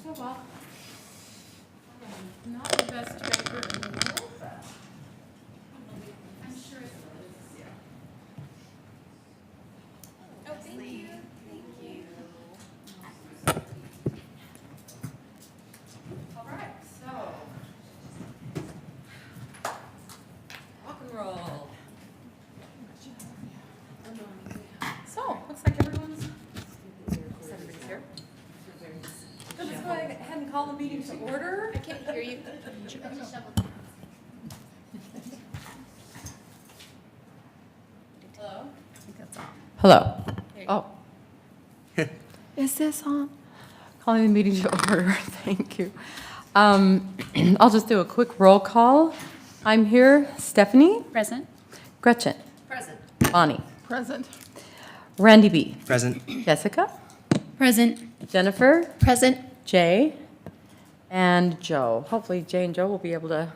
so well. Not the best banker in the world, but I'm sure it is. Yeah. Oh, thank you. Thank you. All right, so rock and roll. So, looks like everyone's here. So let's go ahead and call the meeting to order. I can't hear you. Hello? Hello. you Oh. Is this on? Calling the meeting to order. Thank you. I'll just do a quick roll call. I'm here. Stephanie? Present. Gretchen? Present. Bonnie? Present. Randy B? Present. Jessica? Present. Jennifer? Present. Jay? And Joe. Hopefully Jay and Joe will be able to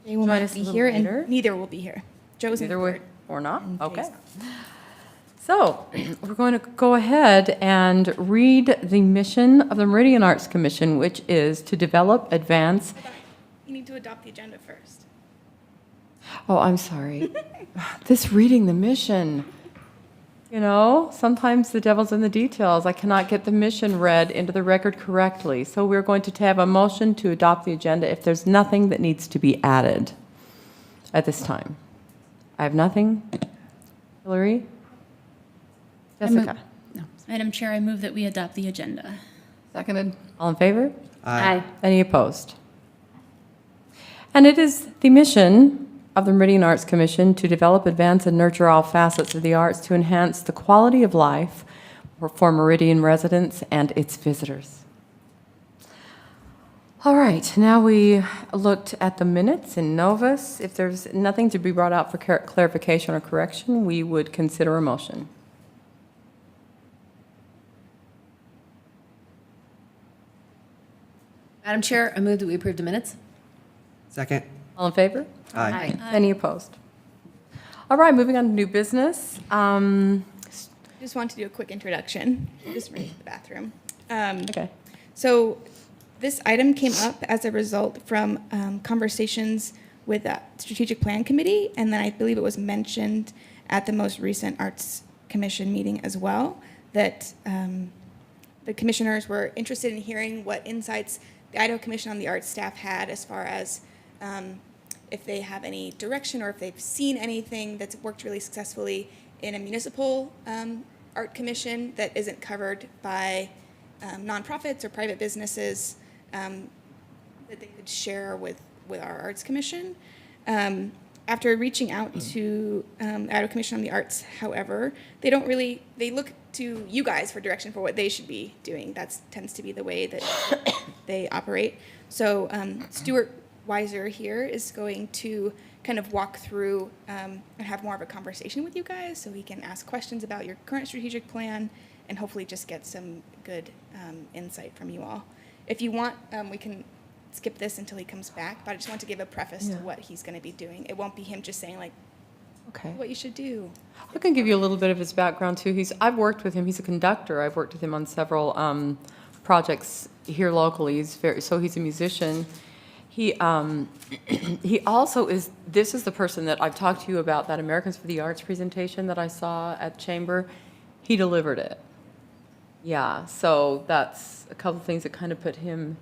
They will Join not us a be little here, later. and neither will be here. Joe's in either way third. or not. And Okay. Jay's So we're going to go ahead and read the mission of the Meridian Arts Commission, which is to develop, advance. You need to adopt the agenda first. Oh, I'm sorry. This reading the mission. You know, sometimes the devil's in the details. I cannot get the mission read into the record correctly. So we're going to have a motion to adopt the agenda if there's nothing that needs to be added at this time. I have nothing. Hillary? Jessica? No. Madam Chair, I move that we adopt the agenda. Seconded. All in favor? Aye. Any opposed? And it is the mission of the Meridian Arts Commission to develop, advance, and nurture all facets of the arts to enhance the quality of life for Meridian residents and its visitors. All right, now we looked at the minutes in Novus. If there's nothing to be brought out for clarification or correction, we would consider a motion. Madam Chair, I move that we approve the minutes. Second. All in favor? Aye. Any opposed? All right, moving on to new business. Just want to do a quick introduction. Just ran to the bathroom. Okay. So this item came up as a result from conversations with the Strategic Plan Committee, and then I believe it was mentioned at the most recent Arts Commission meeting as well, that the commissioners were interested in hearing what insights the Idaho Commission on the Arts staff had as far as if they have any direction or if they've seen anything that's worked really successfully in a municipal art commission that isn't covered by nonprofits or private businesses that they could share with our Arts Commission. After reaching out to the Idaho Commission on the Arts, however, they look to you guys for direction for what they should be doing. That tends to be the way that they operate. So Stuart Weiser here is going to kind of walk through and have more of a conversation with you guys so he can ask questions about your current strategic plan and hopefully just get some good insight from you all. If you want, we can skip this until he comes back, but I just want to give a preface to what he's going to be doing. It won't be him just saying like, Okay. what you should do. I can give you a little bit of his background too. I've worked with him. He's a conductor. I've worked with him on several projects here locally. So he's a musician. He also is. This is the person that I've talked to you about, that Americans for the Arts presentation that I saw at Chamber. He delivered it. Yeah. So that's a couple of things that kind of put him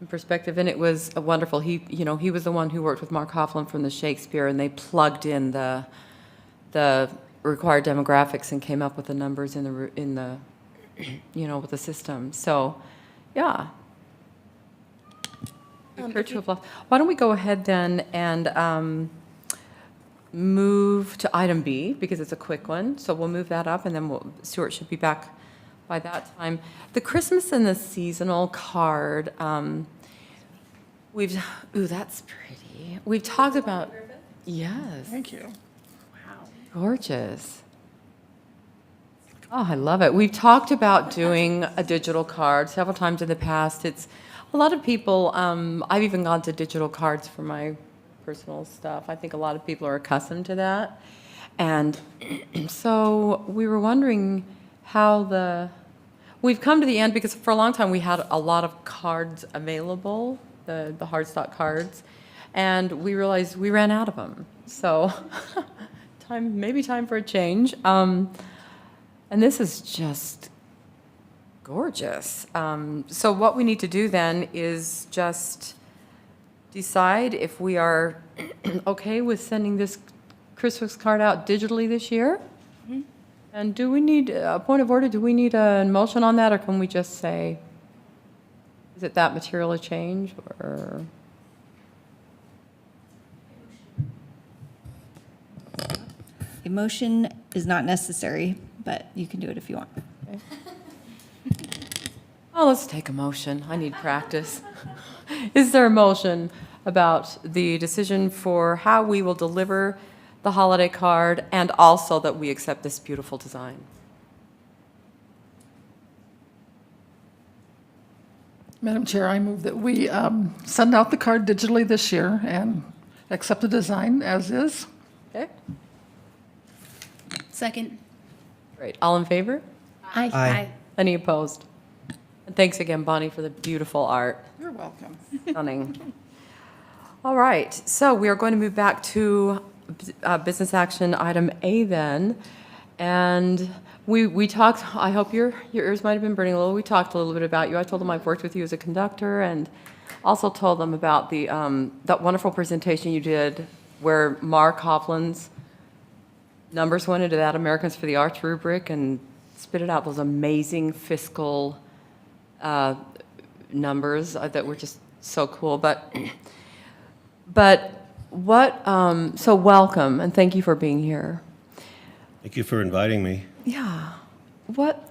in perspective, and it was a wonderful. He was the one who worked with Mark Hoffman from the Shakespeare, and they plugged in the required demographics and came up with the numbers in the with the system. So, yeah. Why don't we go ahead then and move to item B, because it's a quick one. So we'll move that up, and then Stuart should be back by that time. The Christmas and the seasonal card. That's pretty. We've talked about. Yes. Thank you. Gorgeous. Oh, I love it. We've talked about doing a digital card several times in the past. It's a lot of people, I've even gone to digital cards for my personal stuff. I think a lot of people are accustomed to that. And so we were wondering how we've come to the end because for a long time we had a lot of cards available, the hardstock cards, and we realized we ran out of them. So maybe time for a change. And this is just gorgeous. So what we need to do then is just decide if we are okay with sending this Christmas card out digitally this year. And do we need, a point of order, do we need a motion on that, or can we just say, is it that material a change, or? A motion is not necessary, but you can do it if you want. Oh, let's take a motion. I need practice. Is there a motion about the decision for how we will deliver the holiday card and also that we accept this beautiful design? Madam Chair, I move that we send out the card digitally this year and accept the design as is. Okay, Second. great. All in favor? Aye. Any opposed? And thanks again, Bonnie, for the beautiful art. You're welcome. Stunning. All right, so we are going to move back to business action item A then. And we talked, I hope your ears might have been burning a little. We talked a little bit about you. I told them I've worked with you as a conductor, and also told them about the that wonderful presentation you did where Mark Hoplin's numbers went into that Americans for the Arts rubric and spitted out those amazing fiscal numbers that were just so cool. But what, so welcome, and thank you for being here. Thank you for inviting me. Yeah. What,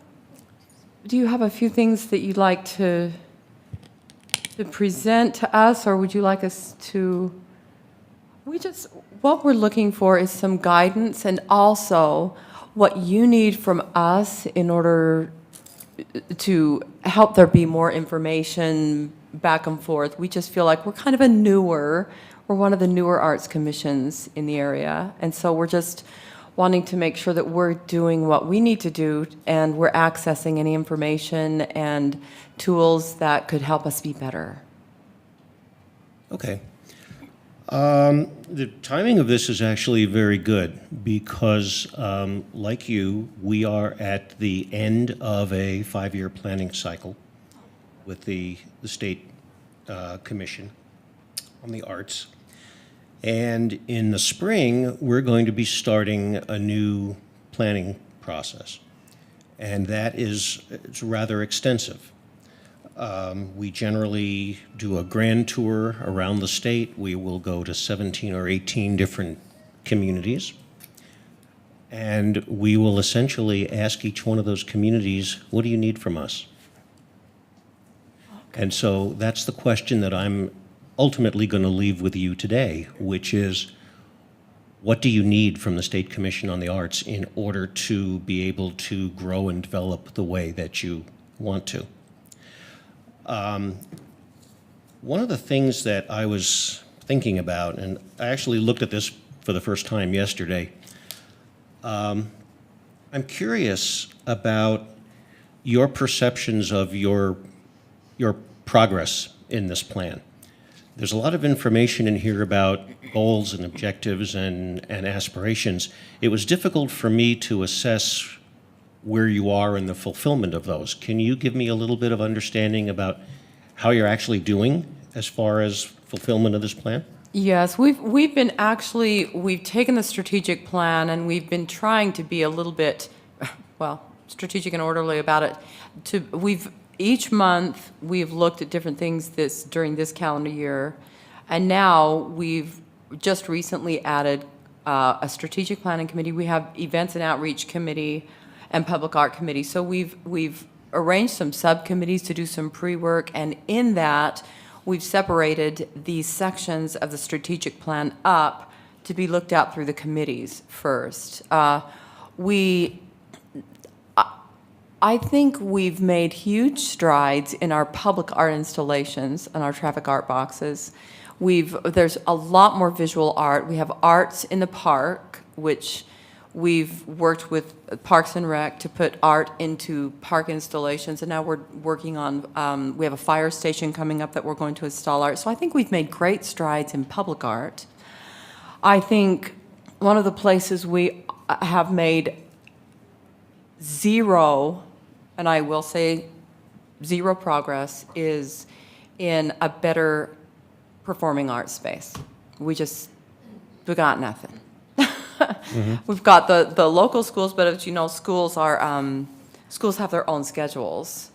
do you have a few things that you'd like to present to us, or would you like us to, what we're looking for is some guidance and also what you need from us in order to help there be more information back and forth. We just feel like we're kind of we're one of the newer arts commissions in the area. And so we're just wanting to make sure that we're doing what we need to do and we're accessing any information and tools that could help us be better. Okay. The timing of this is actually very good because, like you, we are at the end of a 5-year planning cycle with the State Commission on the Arts. And in the spring, we're going to be starting a new planning process. And that is, it's rather extensive. We generally do a grand tour around the state. We will go to 17 or 18 different communities. And we will essentially ask each one of those communities, what do you need from us? And so that's the question that I'm ultimately going to leave with you today, which is, what do you need from the State Commission on the Arts in order to be able to grow and develop the way that you want to? One of the things that I was thinking about, and I actually looked at this for the first time yesterday, I'm curious about your perceptions of your progress in this plan. There's a lot of information in here about goals and objectives and aspirations. It was difficult for me to assess where you are in the fulfillment of those. Can you give me a little bit of understanding about how you're actually doing as far as fulfillment of this plan? Yes, we've taken the strategic plan and we've been trying to be a little bit, well, strategic and orderly about it. Each month, we've looked at different things during this calendar year, and now we've just recently added a strategic planning committee. We have events and outreach committee and public art committee. So we've arranged some subcommittees to do some pre-work, and in that, we've separated these sections of the strategic plan up to be looked at through the committees first. I think we've made huge strides in our public art installations and our traffic art boxes. There's a lot more visual art. We have Arts in the Park, which We've worked with Parks and Rec to put art into park installations, and now we're working on, we have a fire station coming up that we're going to install art. So I think we've made great strides in public art. I think one of the places we have made zero, and I will say zero progress, is in a better performing arts space. We got nothing. We've got the local schools, but as you know, schools have their own schedules.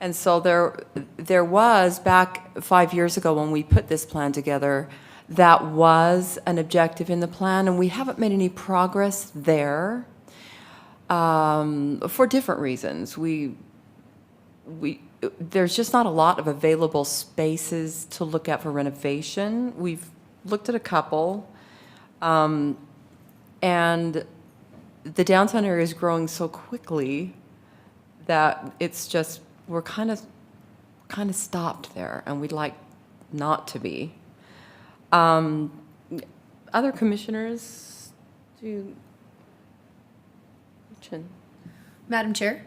And so there was, back 5 years ago when we put this plan together, that was an objective in the plan, and we haven't made any progress there for different reasons. There's just not a lot of available spaces to look at for renovation. We've looked at a couple, and the downtown area is growing so quickly that it's just, we're kind of stopped there, and we'd like not to be. Other commissioners, do you? Madam Chair,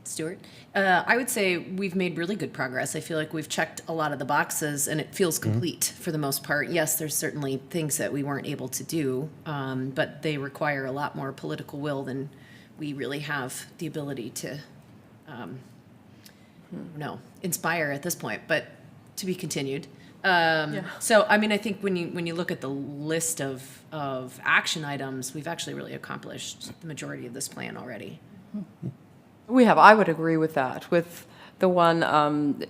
Stuart, I would say we've made really good progress. I feel like we've checked a lot of the boxes and it feels complete for the most part. Yes, there's certainly things that we weren't able to do, but they require a lot more political will than we really have the ability to, inspire at this point, but to be continued. So, I mean, I think when you look at the list of action items, we've actually really accomplished the majority of this plan already. We have, I would agree with that. With the one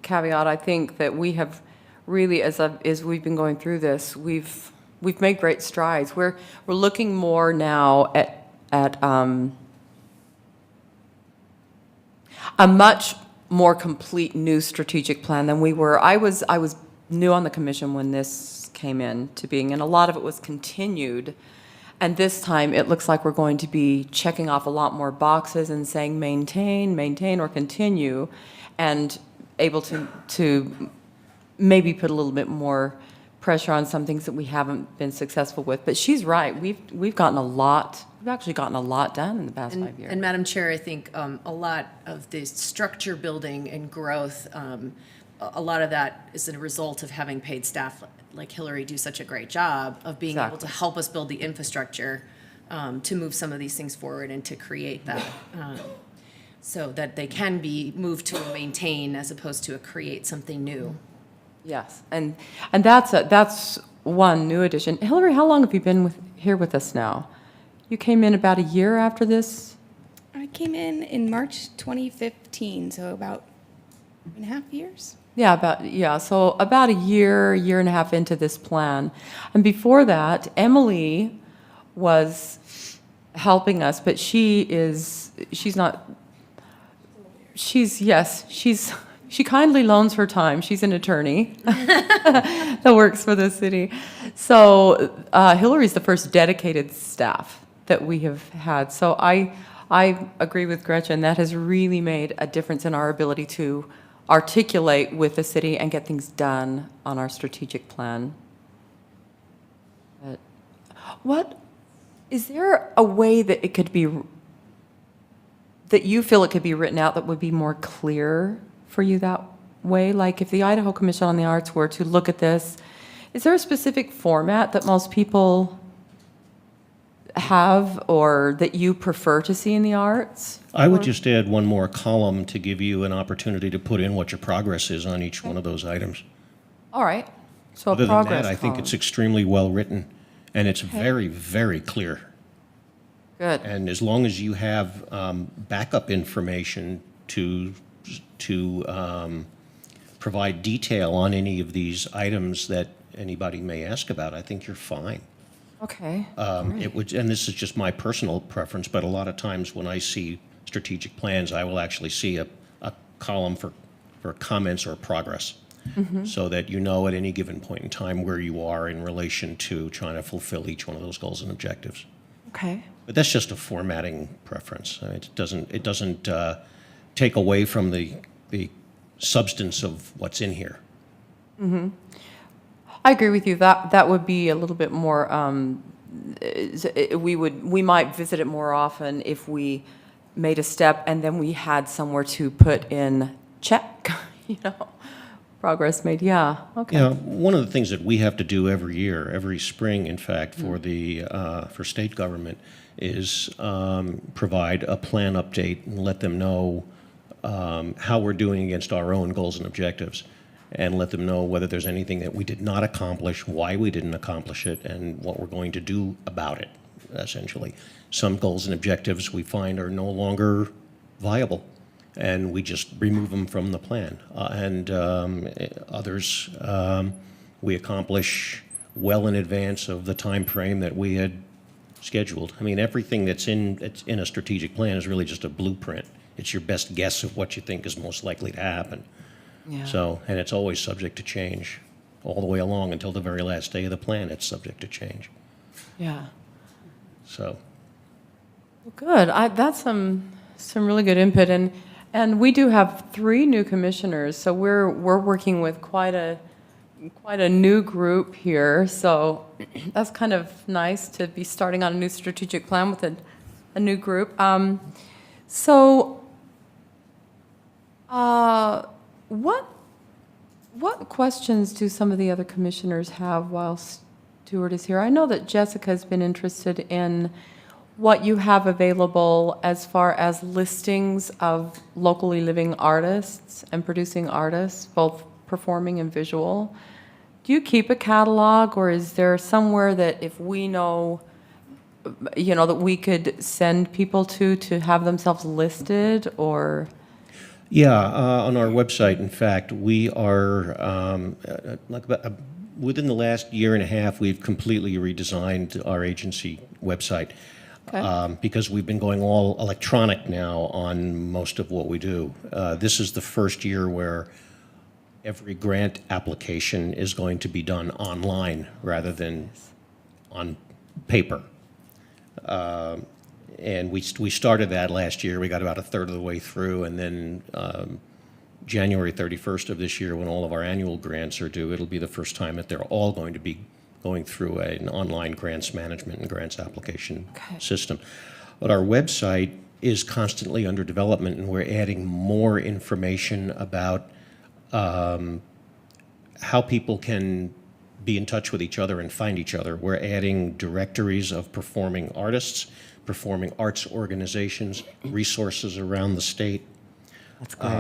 caveat, I think that we have really, as we've been going through this, we've made great strides. We're looking more now at a much more complete new strategic plan than we were. I was new on the commission when this came into being, and a lot of it was continued. And this time, it looks like we're going to be checking off a lot more boxes and saying maintain, or continue, and able to maybe put a little bit more pressure on some things that we haven't been successful with. But she's right. We've gotten a lot. We've actually gotten a lot done in the past 5 years. And Madam Chair, I think a lot of the structure building and growth, a lot of that is a result of having paid staff like Hillary do such a great job of being able to help us build the infrastructure to move some of these things forward and to create that so that they can be moved to a maintain as opposed to a create something new. Yes, and that's one new addition. Hillary, how long have you been here with us now? You came in about a year after this? I came in March 2015, so about 2.5 years. So about a year and a half into this plan. And before that, Emily was helping us, but she kindly loans her time. She's an attorney that works for the city. So Hillary's the first dedicated staff that we have had. So I agree with Gretchen. That has really made a difference in our ability to articulate with the city and get things done on our strategic plan. But is there a way that it could be, that you feel it could be written out that would be more clear for you that way? Like if the Idaho Commission on the Arts were to look at this, is there a specific format that most people have or that you prefer to see in the arts? I would just add one more column to give you an opportunity to put in what your progress is on each one of those items. All right. So Other a than progress that, I think column. it's extremely well-written, and it's very, very clear. Good. And as long as you have backup information to provide detail on any of these items that anybody may ask about, I think you're fine. Okay. It would, and this is just my personal preference, but a lot of times when I see strategic plans, I will actually see a column for comments or progress, so that you know at any given point in time where you are in relation to trying to fulfill each one of those goals and objectives. Okay. But that's just a formatting preference. It doesn't take away from the substance of what's in here. I agree with you. That would be a little bit more we might visit it more often if we made a step and then we had somewhere to put in check, progress made, yeah, okay. Yeah, one of the things that we have to do every year, every spring, in fact, for state government, is provide a plan update and let them know how we're doing against our own goals and objectives, and let them know whether there's anything that we did not accomplish, why we didn't accomplish it, and what we're going to do about it, essentially. Some goals and objectives we find are no longer viable, and we just remove them from the plan. Others we accomplish well in advance of the time frame that we had scheduled. I mean, everything that's in a strategic plan is really just a blueprint. It's your best guess of what you think is most likely to happen. Yeah. So, and it's always subject to change all the way along until the very last day of the plan. It's subject to change. Yeah. So, Well, good. That's some really good input, and we do have 3 new commissioners, so we're working with quite a new group here. So that's kind of nice to be starting on a new strategic plan with a new group. What questions do some of the other commissioners have while Stuart is here? I know that Jessica's been interested in what you have available as far as listings of locally living artists and producing artists, both performing and visual. Do you keep a catalog, or is there somewhere that if we know, that we could send people to have themselves listed, or? yeah, on our website, in fact, we are, within the last year and a half, we've completely redesigned our agency website. Okay. Because we've been going all electronic now on most of what we do. This is the first year where every grant application is going to be done online rather than on paper. And we started that last year. We got about a third of the way through, and then January 31st of this year, when all of our annual grants are due, it'll be the first time that they're all going to be going through an online grants management and grants application system. But our website is constantly under development, and we're adding more information about how people can be in touch with each other and find each other. We're adding directories of performing artists, performing arts organizations, resources around the state. That's great.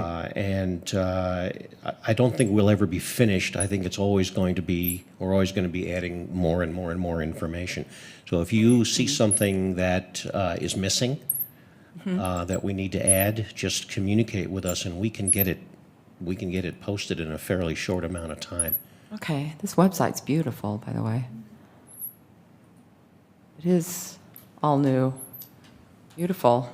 I don't think we'll ever be finished. I think it's always going to be, we're always going to be adding more and more and more information. So if you see something that is missing, that we need to add, just communicate with us, and we can get it posted in a fairly short amount of time. Okay, this website's beautiful, by the way. It is all new. Beautiful.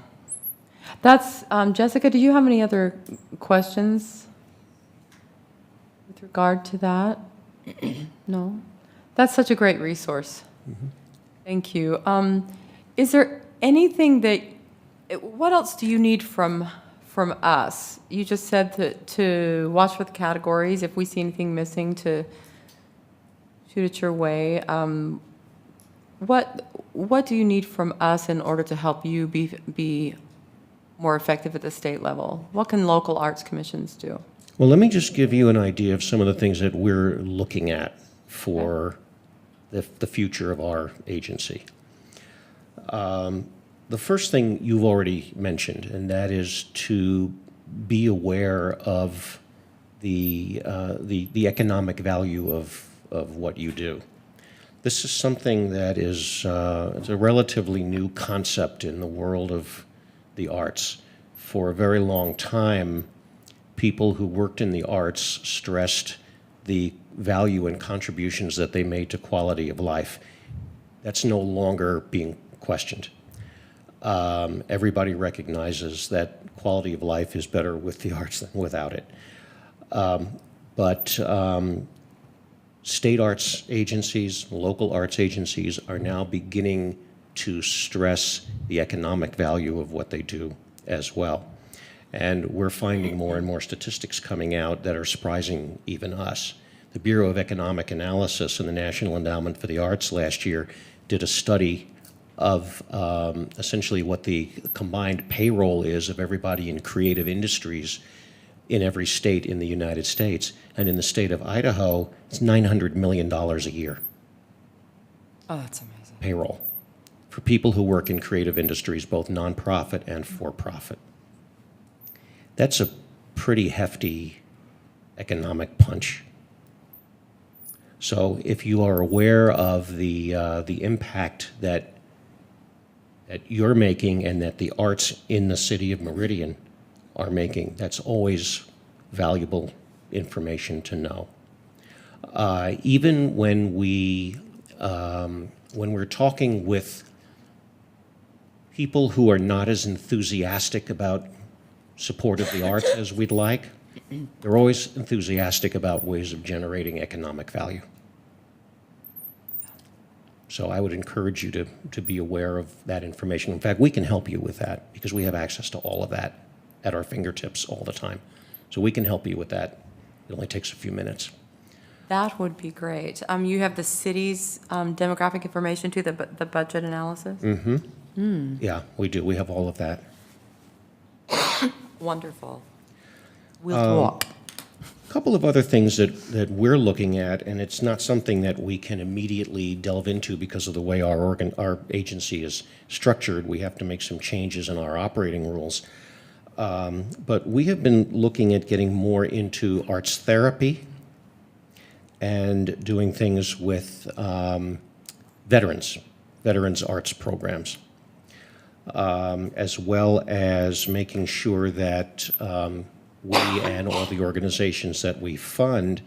That's, Jessica, do you have any other questions with regard to that? No? That's such a great resource. Thank you. Is there anything what else do you need from us? You just said to watch for the categories. If we see anything missing, to shoot it your way. What do you need from us in order to help you be more effective at the state level? What can local arts commissions do? Well, let me just give you an idea of some of the things that we're looking at for the future of our agency. The first thing you've already mentioned, and that is to be aware of the economic value of what you do. This is something that is it's a relatively new concept in the world of the arts. For a very long time, people who worked in the arts stressed the value and contributions that they made to quality of life. That's no longer being questioned. Everybody recognizes that quality of life is better with the arts than without it. But state arts agencies, local arts agencies are now beginning to stress the economic value of what they do as well. And we're finding more and more statistics coming out that are surprising even us. The Bureau of Economic Analysis and the National Endowment for the Arts last year did a study of essentially what the combined payroll is of everybody in creative industries in every state in the United States. And in the state of Idaho, it's $900 million a year Oh, that's amazing. payroll for people who work in creative industries, both nonprofit and for-profit. That's a pretty hefty economic punch. So if you are aware of the impact that you're making and that the arts in the city of Meridian are making, that's always valuable information to know. Even when we're talking with people who are not as enthusiastic about support of the arts as we'd like, they're always enthusiastic about ways of generating economic value. So I would encourage you to be aware of that information. In fact, we can help you with that because we have access to all of that at our fingertips all the time. So we can help you with that. It only takes a few minutes. That would be great. You have the city's demographic information too, the budget analysis? Yeah, we do. We have all of that. Wonderful. We'll talk. A couple of other things that we're looking at, and it's not something that we can immediately delve into because of the way our agency is structured. We have to make some changes in our operating rules. But we have been looking at getting more into arts therapy and doing things with veterans arts programs, as well as making sure that we and all the organizations that we fund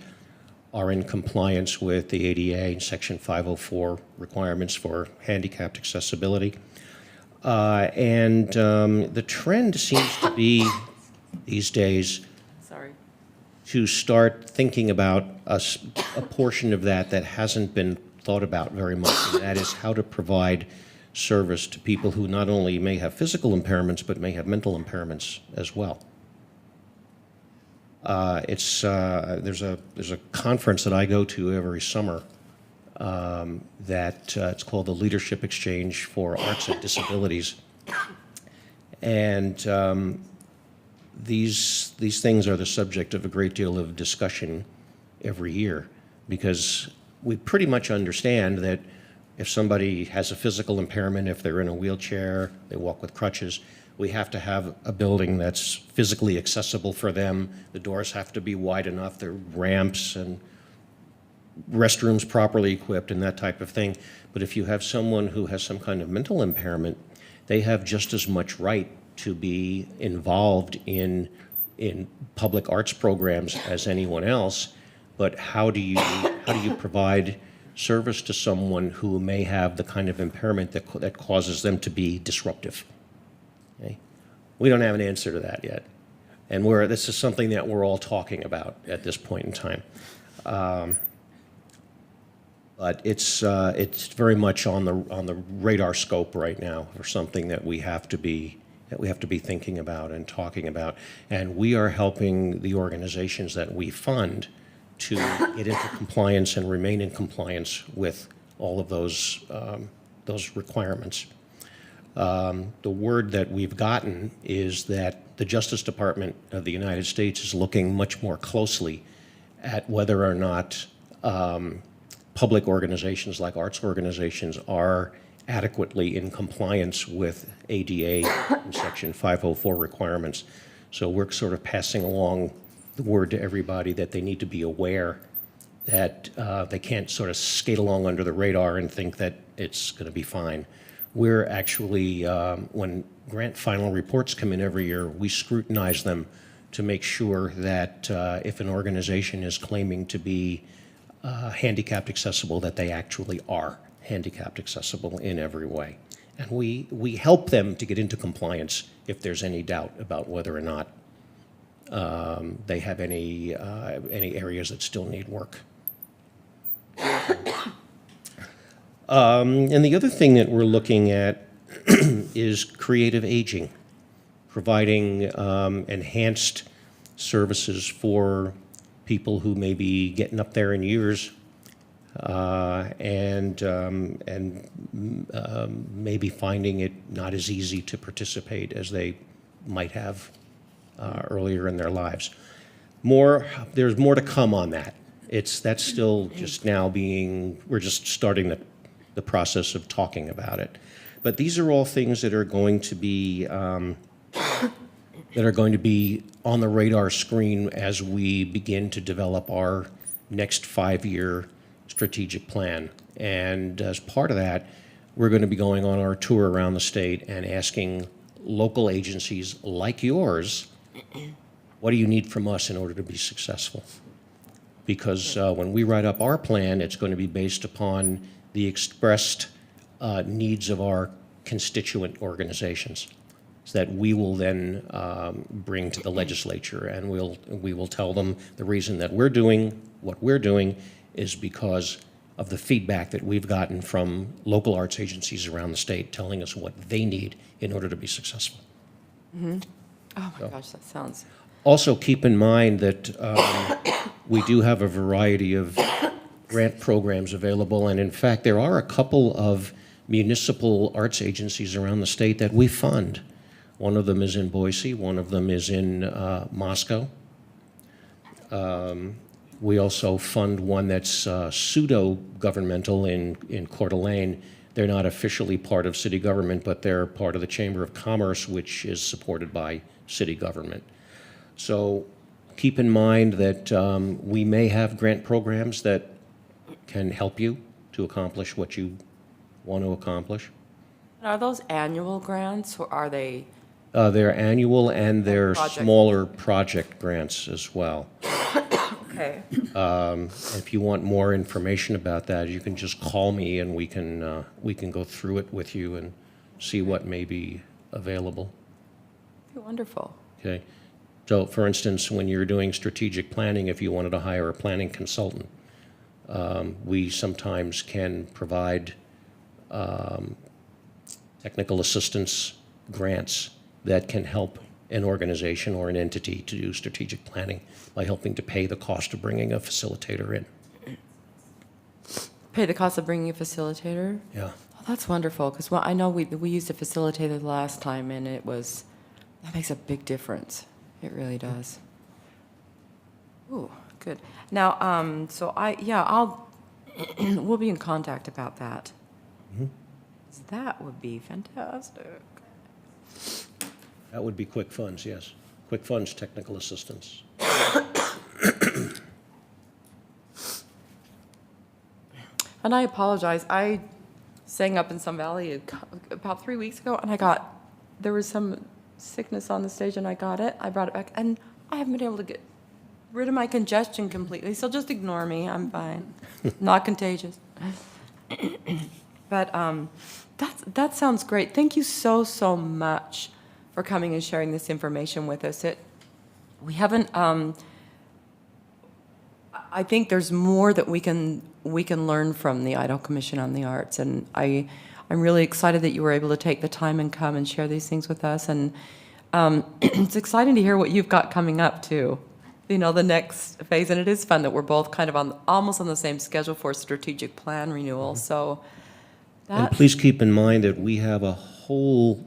are in compliance with the ADA and Section 504 requirements for handicapped accessibility. The trend seems to be these days Sorry. to start thinking about a portion of that hasn't been thought about very much, and that is how to provide service to people who not only may have physical impairments, but may have mental impairments as well. There's a conference that I go to every summer that it's called the Leadership Exchange for Arts and Disabilities, and these things are the subject of a great deal of discussion every year because we pretty much understand that if somebody has a physical impairment, if they're in a wheelchair, they walk with crutches, we have to have a building that's physically accessible for them. The doors have to be wide enough, there are ramps and restrooms properly equipped and that type of thing. But if you have someone who has some kind of mental impairment, they have just as much right to be involved in public arts programs as anyone else. But how do you provide service to someone who may have the kind of impairment that causes them to be disruptive? Okay? We don't have an answer to that yet. And this is something that we're all talking about at this point in time. But it's very much on the radar scope right now for something that we have to be thinking about and talking about. And we are helping the organizations that we fund to get into compliance and remain in compliance with all of those requirements. The word that we've gotten is that the Justice Department of the United States is looking much more closely at whether or not public organizations like arts organizations are adequately in compliance with ADA and Section 504 requirements. So we're sort of passing along the word to everybody that they need to be aware that they can't sort of skate along under the radar and think that it's going to be fine. We're actually, when grant final reports come in every year, we scrutinize them to make sure that if an organization is claiming to be handicapped accessible, that they actually are handicapped accessible in every way. And we help them to get into compliance if there's any doubt about whether or not they have any areas that still need work. And the other thing that we're looking at is creative aging, providing enhanced services for people who may be getting up there in years maybe finding it not as easy to participate as they might have earlier in their lives. There's more to come on that. That's still just now we're just starting the process of talking about it. But these are all things that are going to be on the radar screen as we begin to develop our next 5-year strategic plan. And as part of that, we're going to be going on our tour around the state and asking local agencies like yours, what do you need from us in order to be successful? Because when we write up our plan, it's going to be based upon the expressed needs of our constituent organizations that we will then bring to the legislature, and we will tell them the reason that we're doing what we're doing is because of the feedback that we've gotten from local arts agencies around the state telling us what they need in order to be successful. Oh my gosh, that sounds, Also, keep in mind that we do have a variety of grant programs available, and in fact, there are a couple of municipal arts agencies around the state that we fund. One of them is in Boise, one of them is in Moscow. We also fund one that's pseudo-governmental in Coeur d'Alene. They're not officially part of city government, but they're part of the Chamber of Commerce, which is supported by city government. So keep in mind that we may have grant programs that can help you to accomplish what you want to accomplish. are those annual grants or are they, They're annual and they're Project. smaller project grants as well. okay, If you want more information about that, you can just call me and we can go through it with you and see what may be available. wonderful. Okay? So, for instance, when you're doing strategic planning, if you wanted to hire a planning consultant, we sometimes can provide technical assistance grants that can help an organization or an entity to do strategic planning by helping to pay the cost of bringing a facilitator in. Pay the cost of bringing a facilitator? Yeah. Oh, that's wonderful, because I know we used a facilitator the last time, and that makes a big difference. It really does. Ooh, good. Now, we'll be in contact about that. That would be fantastic. That would be Quick Funds, yes. Quick Funds technical assistance. And I apologize. I sang up in Sun Valley about 3 weeks ago, and there was some sickness on the stage, and I got it. I brought it back, and I haven't been able to get rid of my congestion completely, so just ignore me. I'm fine. Not contagious. But that sounds great. Thank you so, so much for coming and sharing this information with us. We haven't, I think there's more that we can learn from the Idaho Commission on the Arts, and I'm really excited that you were able to take the time and come and share these things with us, and it's exciting to hear what you've got coming up too. You know, the next phase, and it is fun that we're both kind of almost on the same schedule for strategic plan renewal. So And please keep in mind that we have a whole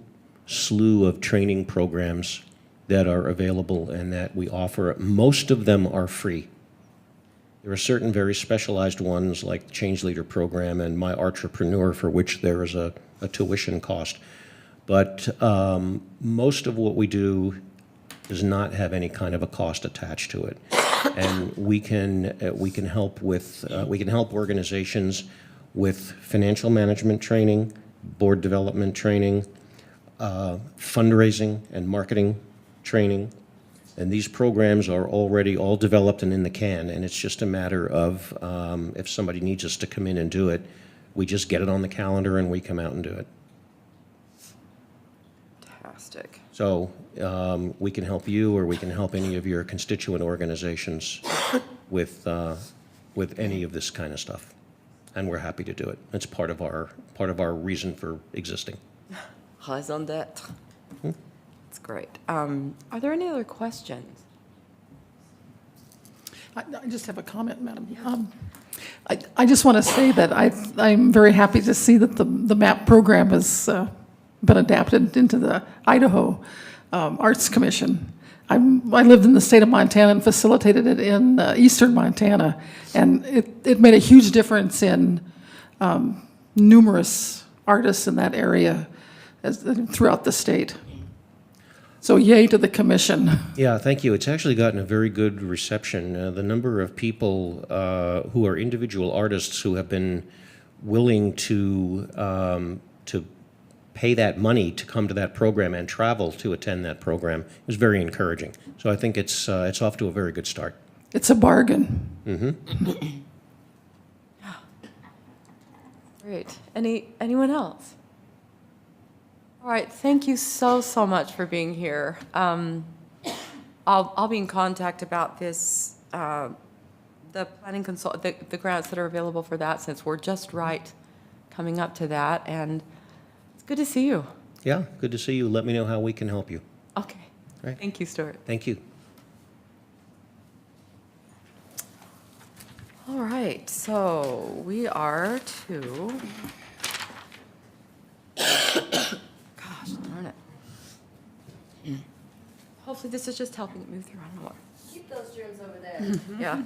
slew of training programs that are available and that we offer. Most of them are free. There are certain very specialized ones like the Change Leader Program and My Artrepreneur, for which there is a tuition cost. But most of what we do does not have any kind of a cost attached to it, and we can help organizations with financial management training, board development training, fundraising and marketing training. And these programs are already all developed and in the can, and it's just a matter of if somebody needs us to come in and do it, we just get it on the calendar and we come out and do it. fantastic. So we can help you, or we can help any of your constituent organizations with any of this kind of stuff, and we're happy to do it. It's part of our reason for existing. Raison d'être. That's great. Are there any other questions? I just have a comment, Madam. I just want to say that I'm very happy to see that the MAP program has been adapted into the Idaho Arts Commission. I lived in the state of Montana and facilitated it in eastern Montana, and it made a huge difference in numerous artists in that area throughout the state. So yay to the commission. Yeah, thank you. It's actually gotten a very good reception. The number of people who are individual artists who have been willing to pay that money to come to that program and travel to attend that program is very encouraging. So I think it's off to a very good start. It's a bargain. Great. Anyone else? All right, thank you so much for being here. I'll be in contact about this, the planning the grants that are available for that, since we're just right coming up to that, and it's good to see you. Yeah, good to see you. Let me know how we can help you. Okay. Right. Thank you, Stuart. Thank you. All right, so we are to, gosh darn it. Hopefully this is just helping it move through, I don't know what. Keep those germs over there. Yeah.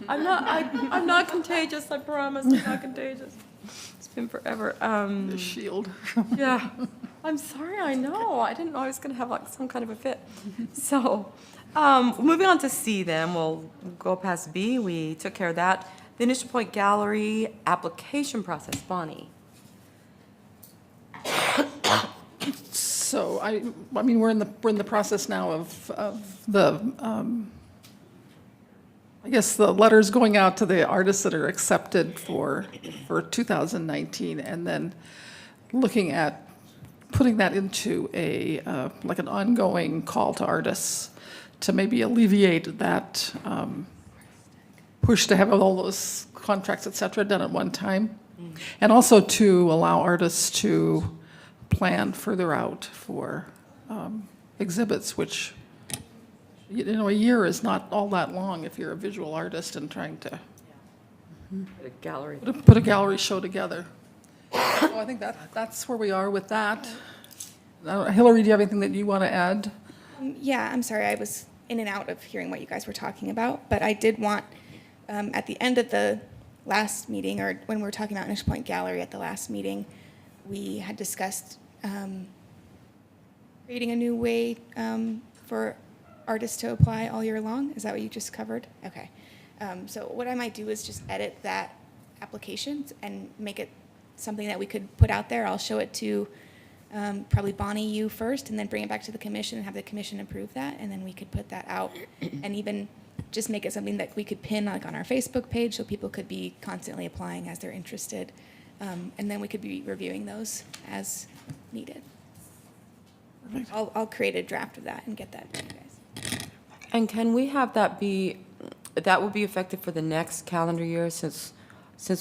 I'm not contagious, I promise, I'm not contagious. It's been forever. The shield. Yeah, I'm sorry, I know. I didn't know I was going to have like some kind of a fit. So, moving on to C then, we'll go past B. We took care of that. The Initial Point Gallery application process, Bonnie. So I mean, we're in the process now of the, I guess the letters going out to the artists that are accepted for 2019, and then looking at putting that into a, like an ongoing call to artists to maybe alleviate that push to have all those contracts, et cetera, done at one time. And also to allow artists to plan further out for exhibits, which, you know, a year is not all that long if you're a visual artist and trying to A gallery. put a gallery show together. So I think that's where we are with that. Hillary, do you have anything that you want to add? Yeah, I'm sorry, I was in and out of hearing what you guys were talking about, but I did want, at the end of the last meeting, or when we were talking about Initial Point Gallery at the last meeting, we had discussed creating a new way for artists to apply all year long. Is that what you just covered? Okay. So what I might do is just edit that application and make it something that we could put out there. I'll show it to probably Bonnie, you first, and then bring it back to the commission and have the commission approve that, and then we could put that out and even just make it something that we could pin like on our Facebook page so people could be constantly applying as they're interested. And then we could be reviewing those as needed. I'll create a draft of that and get that to you guys. And can we have that that will be effective for the next calendar year since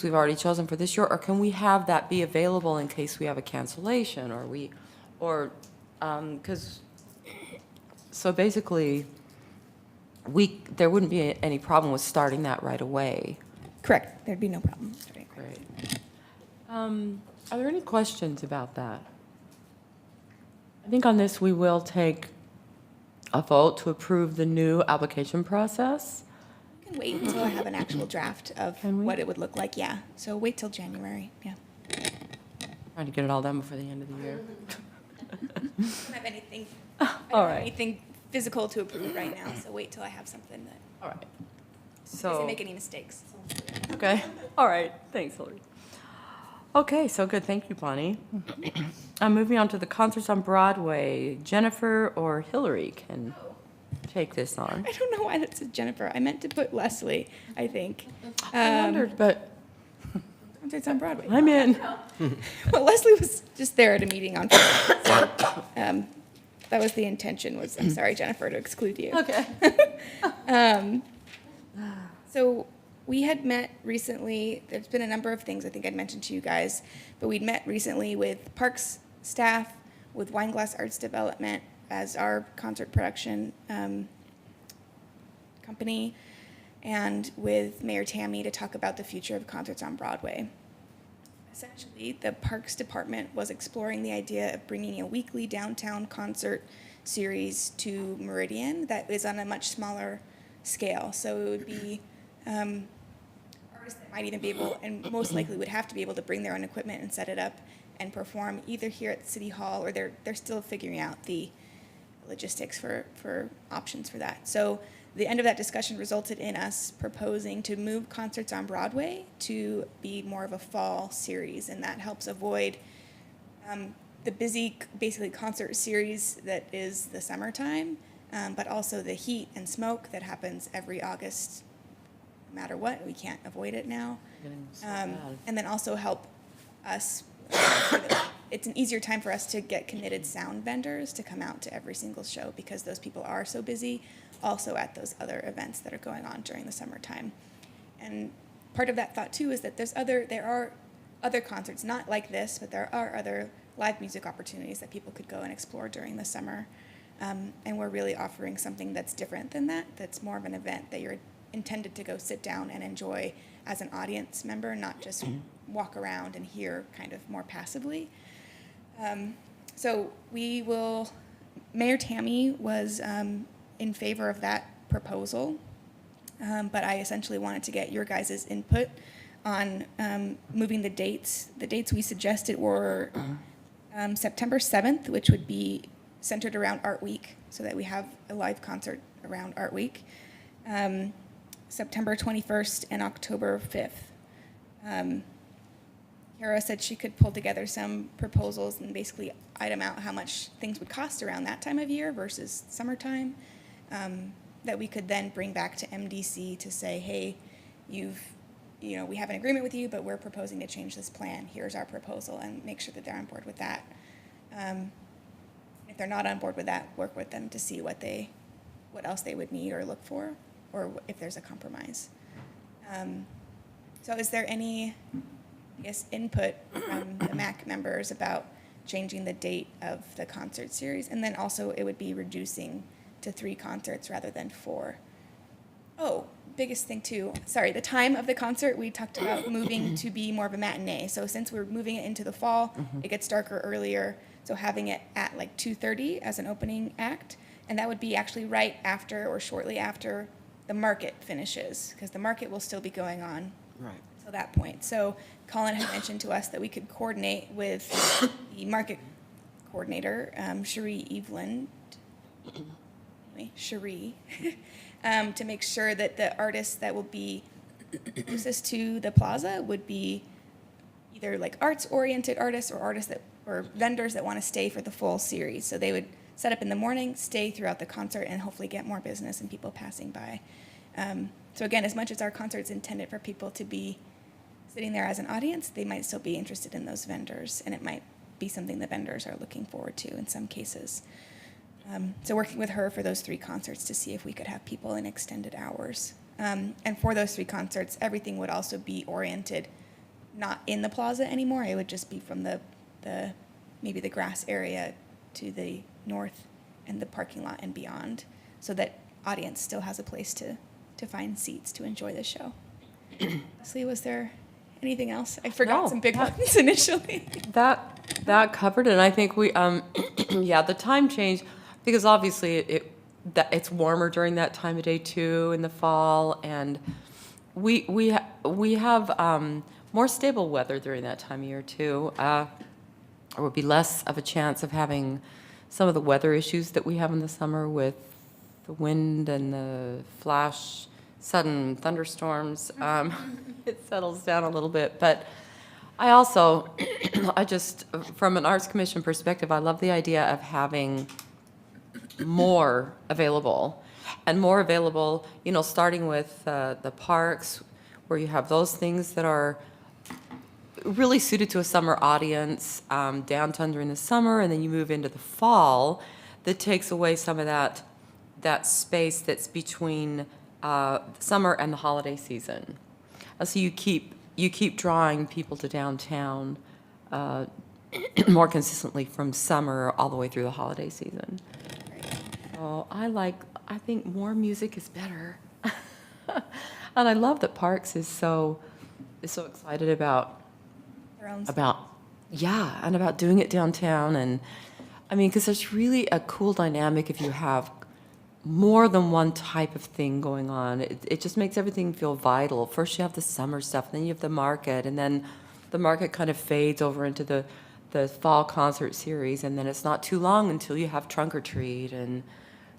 we've already chosen for this year? Or can we have that be available in case we have a cancellation because, so basically, there wouldn't be any problem with starting that right away. Correct, there'd be no problem. Sorry. Great. Are there any questions about that? I think on this, we will take a vote to approve the new application process. You can wait until I have an actual draft of Can we? what it would look like, yeah. So wait till January, yeah. Trying to get it all done before the end of the year. I don't have anything, All right. anything physical to approve right now, so wait till I have something that All right. doesn't So, make any mistakes. okay. All right. Thanks, Hillary. Okay, so good. Thank you, Bonnie. I'm moving on to the concerts on Broadway. Jennifer or Hillary can take this on. I don't know why that said Jennifer. I meant to put Leslie, I think. I wondered, but Concerts on Broadway. I'm in. Well, Leslie was just there at a meeting on Friday, so that was the intention, was, I'm sorry, Jennifer, to exclude you. Okay. So we had met recently, there's been a number of things I think I'd mentioned to you guys, but we'd met recently with Parks staff, with Wineglass Arts Development as our concert production company, and with Mayor Tammy to talk about the future of concerts on Broadway. Essentially, the Parks Department was exploring the idea of bringing a weekly downtown concert series to Meridian that is on a much smaller scale. So it would be artists that might even be able, and most likely would have to be able to bring their own equipment and set it up and perform either here at City Hall, or they're still figuring out the logistics for options for that. So the end of that discussion resulted in us proposing to move concerts on Broadway to be more of a fall series, and that helps avoid the busy, basically, concert series that is the summertime, but also the heat and smoke that happens every August, no matter what. We can't avoid it now. And then also help us, it's an easier time for us to get committed sound vendors to come out to every single show, because those people are so busy also at those other events that are going on during the summertime. And part of that thought too is that there are other concerts, not like this, but there are other live music opportunities that people could go and explore during the summer. And we're really offering something that's different than that, that's more of an event that you're intended to go sit down and enjoy as an audience member, not just walk around and hear kind of more passively. So Mayor Tammy was in favor of that proposal, but I essentially wanted to get your guys' input on moving the dates. The dates we suggested were September 7th, which would be centered around Art Week, so that we have a live concert around Art Week, September 21st and October 5th. Kara said she could pull together some proposals and basically item out how much things would cost around that time of year versus summertime, that we could then bring back to MDC to say, hey, we have an agreement with you, but we're proposing to change this plan. Here's our proposal, and make sure that they're on board with that. If they're not on board with that, work with them to see what else they would need or look for, or if there's a compromise. So is there any, input from the MAC members about changing the date of the concert series? And then also it would be reducing to 3 concerts rather than 4. Oh, biggest thing too, sorry, the time of the concert, we talked about moving to be more of a matinee. So since we're moving it into the fall, it gets darker earlier, so having it at like 2:30 as an opening act, and that would be actually right after or shortly after the market finishes, because the market will still be going on till that point. So Colin had mentioned to us that we could coordinate with the market coordinator, Cherie Eveland, to make sure that the artists that will be closest to the plaza would be either like arts-oriented artists or vendors that want to stay for the full series. So they would set up in the morning, stay throughout the concert, and hopefully get more business and people passing by. So again, as much as our concert's intended for people to be sitting there as an audience, they might still be interested in those vendors, and it might be something the vendors are looking forward to in some cases. So working with her for those 3 concerts to see if we could have people in extended hours. And for those 3 concerts, everything would also be oriented not in the plaza anymore. It would just be from maybe the grass area to the north and the parking lot and beyond, so that audience still has a place to find seats to enjoy the show. Leslie, was there anything else? I forgot some big ones initially. That covered it, and I think we, the time change, because obviously it's warmer during that time of day too in the fall, and we have more stable weather during that time of year too. There would be less of a chance of having some of the weather issues that we have in the summer with the wind and the flash, sudden thunderstorms. It settles down a little bit, but I also, from an Arts Commission perspective, I love the idea of having more available, starting with the parks, where you have those things that are really suited to a summer audience, downtown during the summer, and then you move into the fall, that takes away some of that space that's between summer and the holiday season. So you keep drawing people to downtown more consistently from summer all the way through the holiday season. So I think more music is better. And I love that Parks is so excited about Their own yeah, and about doing it downtown. And I mean, because there's really a cool dynamic if you have more than one type of thing going on. It just makes everything feel vital. First you have the summer stuff, then you have the market, and then the market kind of fades over into the fall concert series, and then it's not too long until you have Trunk or Treat, and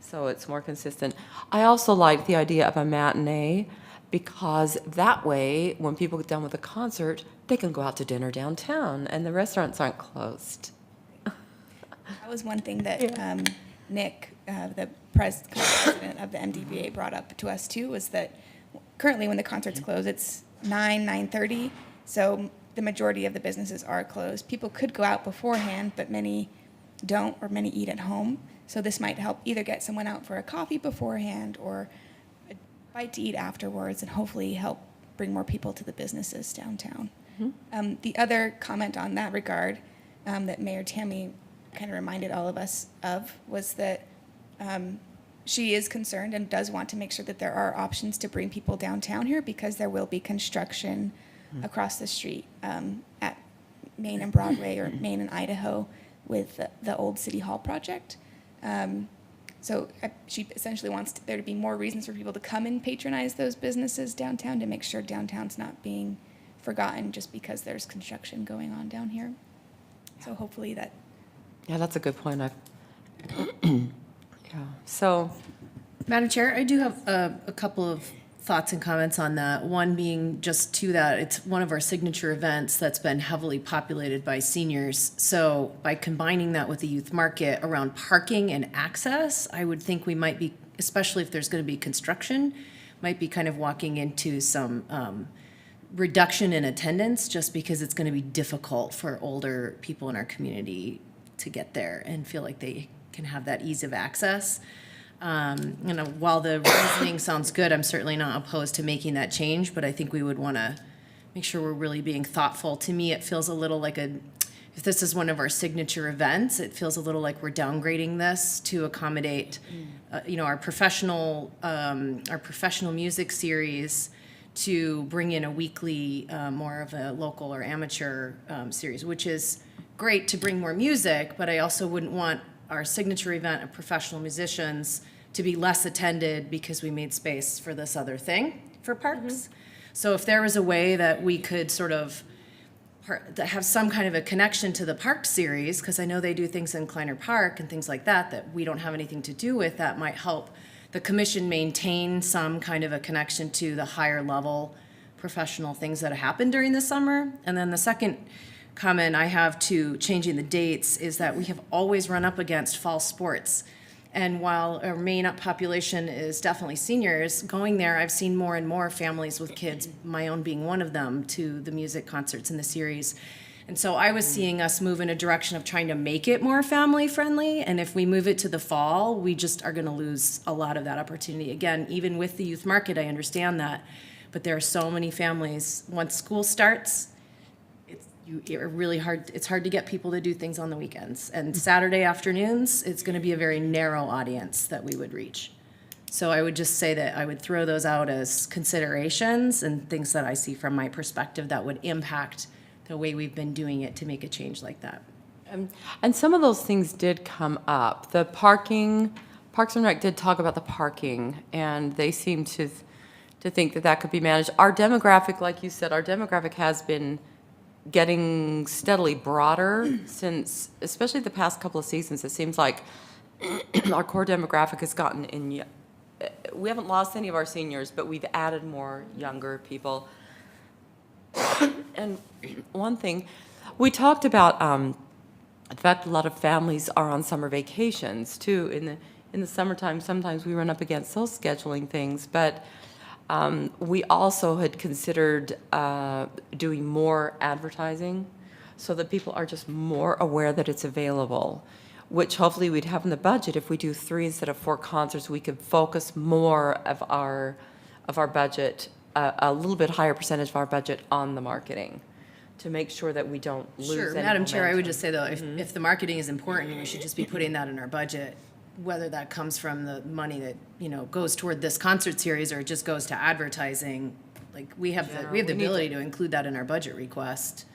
so it's more consistent. I also like the idea of a matinee, because that way, when people get done with the concert, they can go out to dinner downtown, and the restaurants aren't closed. That was one thing that Nick, the president of the MDVA, brought up to us too, was that currently when the concerts close, it's 9:30, so the majority of the businesses are closed. People could go out beforehand, but many don't, or many eat at home. So this might help either get someone out for a coffee beforehand or a bite to eat afterwards, and hopefully help bring more people to the businesses downtown. The other comment on that regard that Mayor Tammy kind of reminded all of us of was that she is concerned and does want to make sure that there are options to bring people downtown here, because there will be construction across the street at Main and Broadway, or Main and Idaho, with the old City Hall project. So she essentially wants there to be more reasons for people to come and patronize those businesses downtown, to make sure downtown's not being forgotten just because there's construction going on down here. So hopefully that. Yeah, that's a good point. Yeah. So, Madam Chair, I do have a couple of thoughts and comments on that. One being just to that, it's one of our signature events that's been heavily populated by seniors. So by combining that with the youth market around parking and access, I would think we might be, especially if there's going to be construction, might be kind of walking into some reduction in attendance, just because it's going to be difficult for older people in our community to get there and feel like they can have that ease of access. While the reasoning sounds good, I'm certainly not opposed to making that change, but I think we would want to make sure we're really being thoughtful. To me, it feels a little like if this is one of our signature events, it feels a little like we're downgrading this to accommodate, our professional music series, to bring in a weekly, more of a local or amateur series, which is great to bring more music, but I also wouldn't want our signature event of professional musicians to be less attended because we made space for this other thing for parks. So if there was a way that we could sort of have some kind of a connection to the park series, because I know they do things in Kleiner Park and things like that that we don't have anything to do with, that might help the commission maintain some kind of a connection to the higher level professional things that happen during the summer. And then the second comment I have to changing the dates is that we have always run up against fall sports. And while our main population is definitely seniors, going there, I've seen more and more families with kids, my own being one of them, to the music concerts in the series. And so I was seeing us move in a direction of trying to make it more family friendly. And if we move it to the fall, we just are going to lose a lot of that opportunity. Again, even with the youth market, I understand that. But there are so many families, once school starts, it's hard to get people to do things on the weekends. And Saturday afternoons, it's going to be a very narrow audience that we would reach. So I would just say that I would throw those out as considerations and things that I see from my perspective that would impact the way we've been doing it to make a change like that. and some of those things did come up. The parking, Parks and Rec did talk about the parking, and they seem to think that could be managed. Our demographic, like you said, our demographic has been getting steadily broader since, especially the past couple of seasons. It seems like our core demographic has gotten in. We haven't lost any of our seniors, but we've added more younger people. And one thing, we talked about the fact a lot of families are on summer vacations too. In the summertime, sometimes we run up against those scheduling things, but we also had considered doing more advertising so that people are just more aware that it's available, which hopefully we'd have in the budget. If we do 3 instead of 4 concerts, we could focus more of our budget, a little bit higher percentage of our budget on the marketing to make sure that we don't lose Sure, any Madam Chair, I would momentum. just say though, if the marketing is important, we should just be putting that in our budget whether that comes from the money that, goes toward this concert series or it just goes to advertising, like, we have the we need ability to include that in our budget request,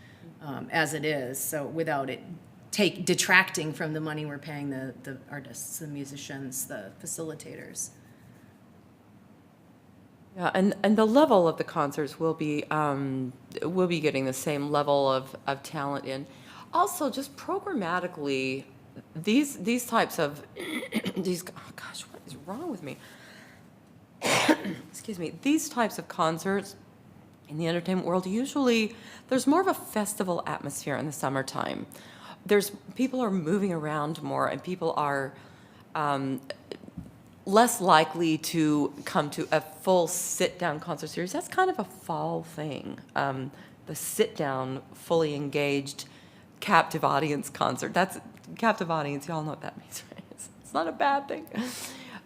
as it is, so without it detracting from the money we're paying the artists, the musicians, the facilitators. Yeah, and the level of the concerts will be getting the same level of talent in. Also, just programmatically, these types of, oh gosh, what is wrong with me? Excuse me, these types of concerts in the entertainment world, usually, there's more of a festival atmosphere in the summertime. People are moving around more, and people are less likely to come to a full sit-down concert series. That's kind of a fall thing. The sit-down, fully engaged, captive audience concert. That's captive audience. Y'all know what that means, right? It's not a bad thing.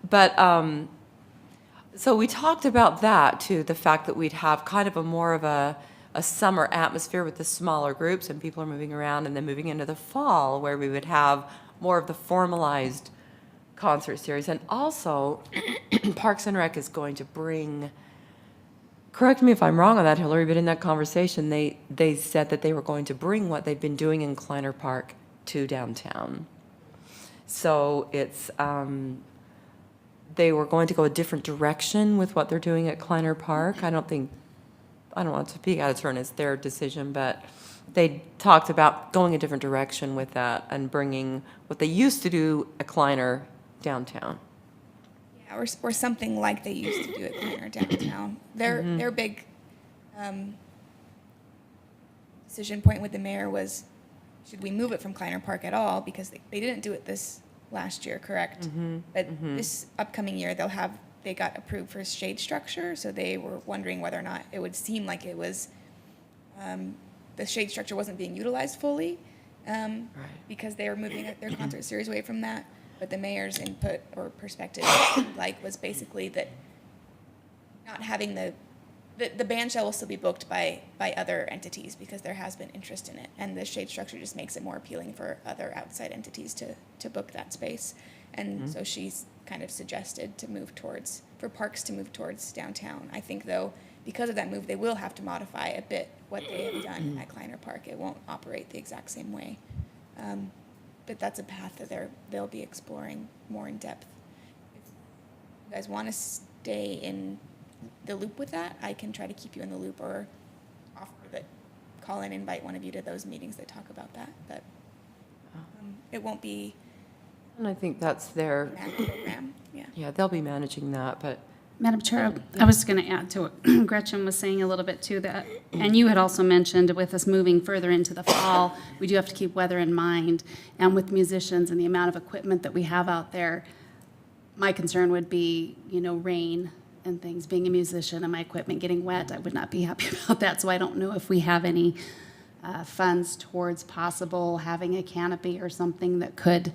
But so we talked about that too. The fact that we'd have kind of more of a summer atmosphere with the smaller groups, and people are moving around, and then moving into the fall where we would have more of the formalized concert series. And also, Parks and Rec is going to bring, correct me if I'm wrong on that, Hillary, but in that conversation, they said that they were going to bring what they've been doing in Kleiner Park to downtown. So it's, they were going to go a different direction with what they're doing at Kleiner Park. I don't want to speak out of turn, it's their decision, but they talked about going a different direction with that and bringing what they used to do at Kleiner downtown. Yeah, or something like they used to do at Kleiner downtown. Their big decision point with the mayor was, should we move it from Kleiner Park at all? Because they didn't do it this last year, correct? But this upcoming year, they got approved for shade structure, so they were wondering whether or not it would seem like it was, the shade structure wasn't being utilized fully, because they were moving their concert series away from that. But the mayor's input or perspective, was basically that not having the band shell will still be booked by other entities because there has been interest in it, and the shade structure just makes it more appealing for other outside entities to book that space. And so she's kind of suggested for Parks to move towards downtown. I think, though, because of that move, they will have to modify a bit what they have done at Kleiner Park. It won't operate the exact same way. But that's a path that they'll be exploring more in depth. If you guys want to stay in the loop with that, I can try to keep you in the loop, or offer that call and invite one of you to those meetings that talk about that. But it won't be And I think that's their, a mad program. yeah, they'll be managing that, but Madam Chair, I was going to add to what Gretchen was saying a little bit too, that, and you had also mentioned with us moving further into the fall, we do have to keep weather in mind. And with musicians and the amount of equipment that we have out there, my concern would be, rain and things. Being a musician and my equipment getting wet, I would not be happy about that. So I don't know if we have any funds towards possible having a canopy or something that could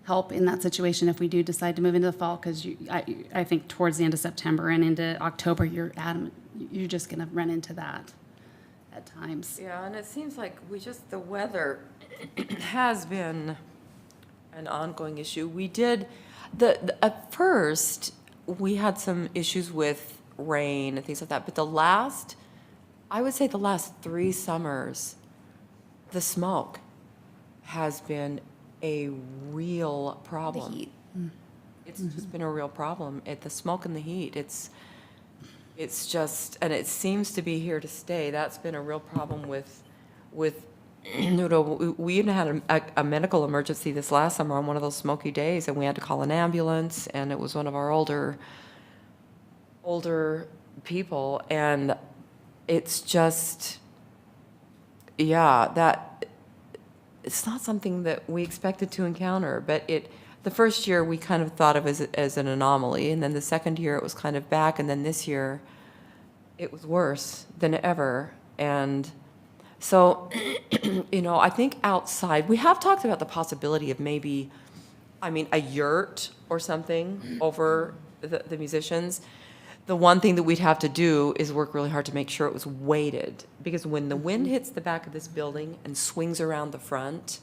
help in that situation if we do decide to move into the fall, because I think towards the end of September and into October, you're just going to run into that at times. yeah, and it seems like the weather has been an ongoing issue. We did, at first, we had some issues with rain and things like that, but I would say the last 3 summers, the smoke has been a real problem. The heat. It's just been a real problem. The smoke and the heat, it's just, and it seems to be here to stay. That's been a real problem with we even had a medical emergency this last summer on one of those smoky days, and we had to call an ambulance, and it was one of our older people, and it's just, it's not something that we expected to encounter, but the first year we kind of thought of as an anomaly, and then the second year it was kind of back, and then this year it was worse than ever. And so, I think outside, we have talked about the possibility of maybe, a yurt or something over the musicians. The one thing that we'd have to do is work really hard to make sure it was weighted, because when the wind hits the back of this building and swings around the front,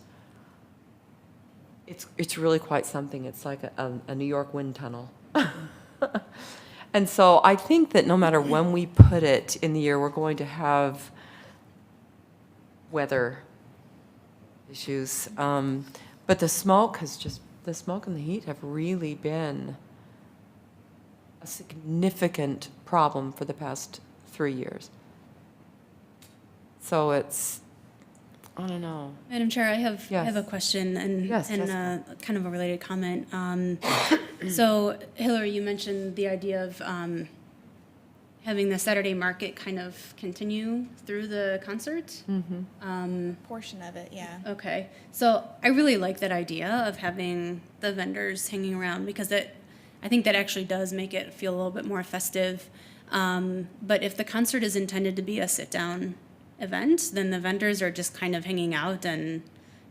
It's really quite something. It's like a New York wind tunnel. And so I think that no matter when we put it in the year, we're going to have weather issues. But the smoke and the heat have really been a significant problem for the past 3 years. So it's, I don't know. Madam Chair, I have Yes. a question and Yes, and kind of a related comment. So Hillary, you mentioned the idea of having the Saturday market kind of continue through the concert. Portion of it, yeah. Okay, so I really like that idea of having the vendors hanging around because I think that actually does make it feel a little bit more festive. But if the concert is intended to be a sit-down event, then the vendors are just kind of hanging out and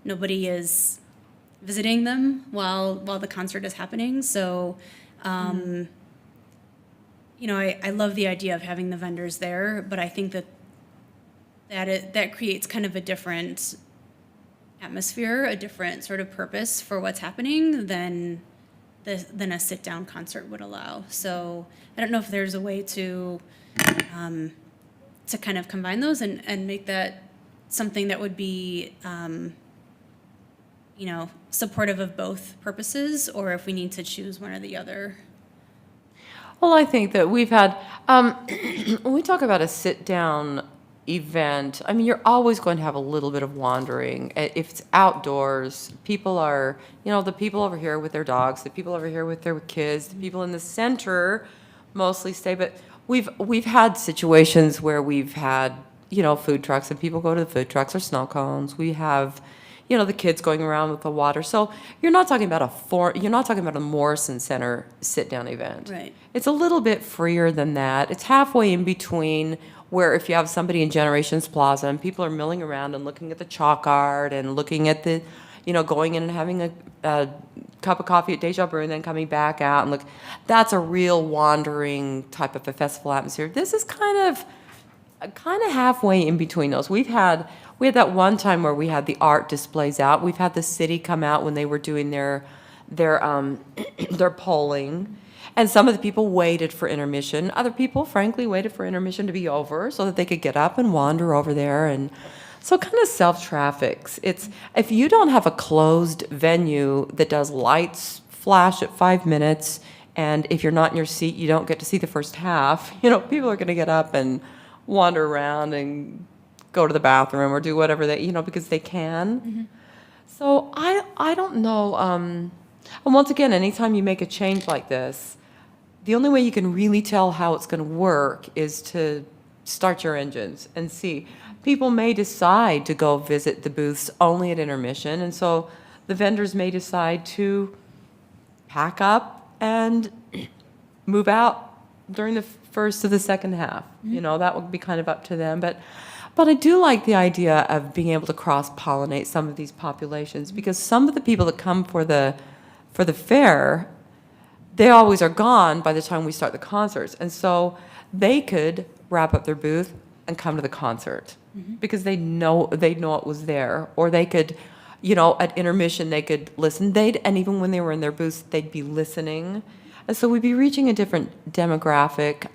nobody is visiting them while the concert is happening. So, you know, I love the idea of having the vendors there, but I think that creates kind of a different atmosphere, a different sort of purpose for what's happening than a sit-down concert would allow. So I don't know if there's a way to kind of combine those and make that something that would be, you know, supportive of both purposes, or if we need to choose one or the other. Well, I think that we've had, when we talk about a sit-down event, I mean, you're always going to have a little bit of wandering. If it's outdoors, people are, you know, the people over here with their dogs, the people over here with their kids, the people in the center mostly stay. But we've had situations where we've had, you know, food trucks and people go to the food trucks or snow cones. We have, you know, the kids going around with the water. So you're not talking about a Morrison Center sit-down event. Right. It's a little bit freer than that. It's halfway in between where if you have somebody in Generations Plaza and people are milling around and looking at the chalk art and looking at the, you know, going in and having a cup of coffee at Deja Brew and then coming back out and look, that's a real wandering type of a festival atmosphere. This is kind of halfway in between those. We had that one time where we had the art displays out. We've had the city come out when they were doing their polling. And some of the people waited for intermission. Other people, frankly, waited for intermission to be over so that they could get up and wander over there. And so it kind of self-traffics. It's, if you don't have a closed venue that does lights flash at 5 minutes, and if you're not in your seat, you don't get to see the first half, you know, people are going to get up and wander around and go to the bathroom or do whatever they, you know, because they can. Mm-hmm. So I don't know. And once again, anytime you make a change like this, the only way you can really tell how it's going to work is to start your engines and see. People may decide to go visit the booths only at intermission, and so the vendors may decide to pack up and move out during the first to the second half. Mm-hmm. You know, that would be kind of up to them. But I do like the idea of being able to cross-pollinate some of these populations, because some of the people that come for the fair, they always are gone by the time we start the concerts. And so they could wrap up their booth and come to the concert because they know it was there. Or they could, you know, at intermission, they could listen. And even when they were in their booths, they'd be listening. And so we'd be reaching a different demographic.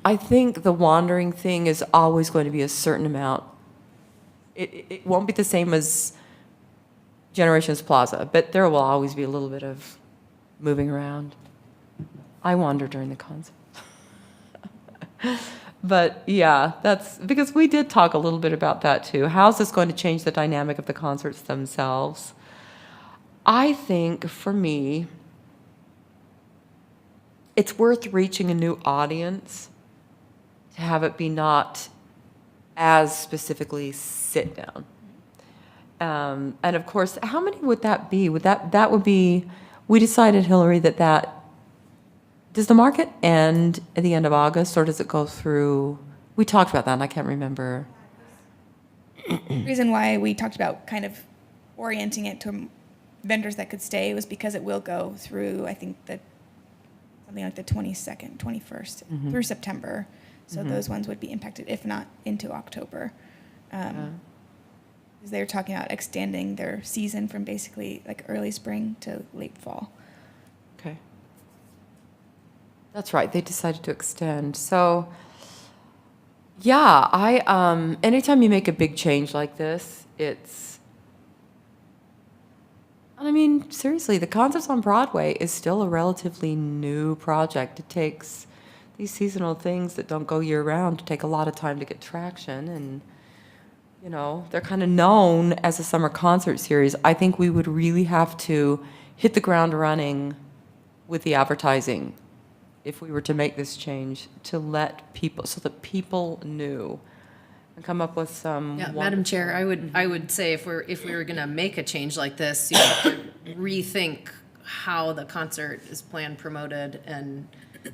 I think the wandering thing is always going to be a certain amount. It won't be the same as Generations Plaza, but there will always be a little bit of moving around. I wander during the concert. But yeah, that's because we did talk a little bit about that too. How's this going to change the dynamic of the concerts themselves? I think for me, it's worth reaching a new audience to have it be not as specifically sit down. And of course, how many would that be? That would be, we decided, Hillary, that does the market end at the end of August, or does it go through? We talked about that, and I can't remember. The reason why we talked about kind of orienting it to vendors that could stay was because it will go through, I think, something like the 22nd, 21st, through September. So those ones would be impacted, if not into October. because they were talking about extending their season from basically like early spring to late fall. Okay. That's right, they decided to extend. So, yeah, anytime you make a big change like this, and I mean, seriously, the Concerts on Broadway is still a relatively new project. It takes these seasonal things that don't go year-round to take a lot of time to get traction, and, you know, they're kind of known as a summer concert series. I think we would really have to hit the ground running with the advertising if we were to make this change, to let people, so that people knew, and come up with some. Yeah, Madam Chair, I would say if we were gonna make a change like this, you have to rethink how the concert is planned, promoted, and,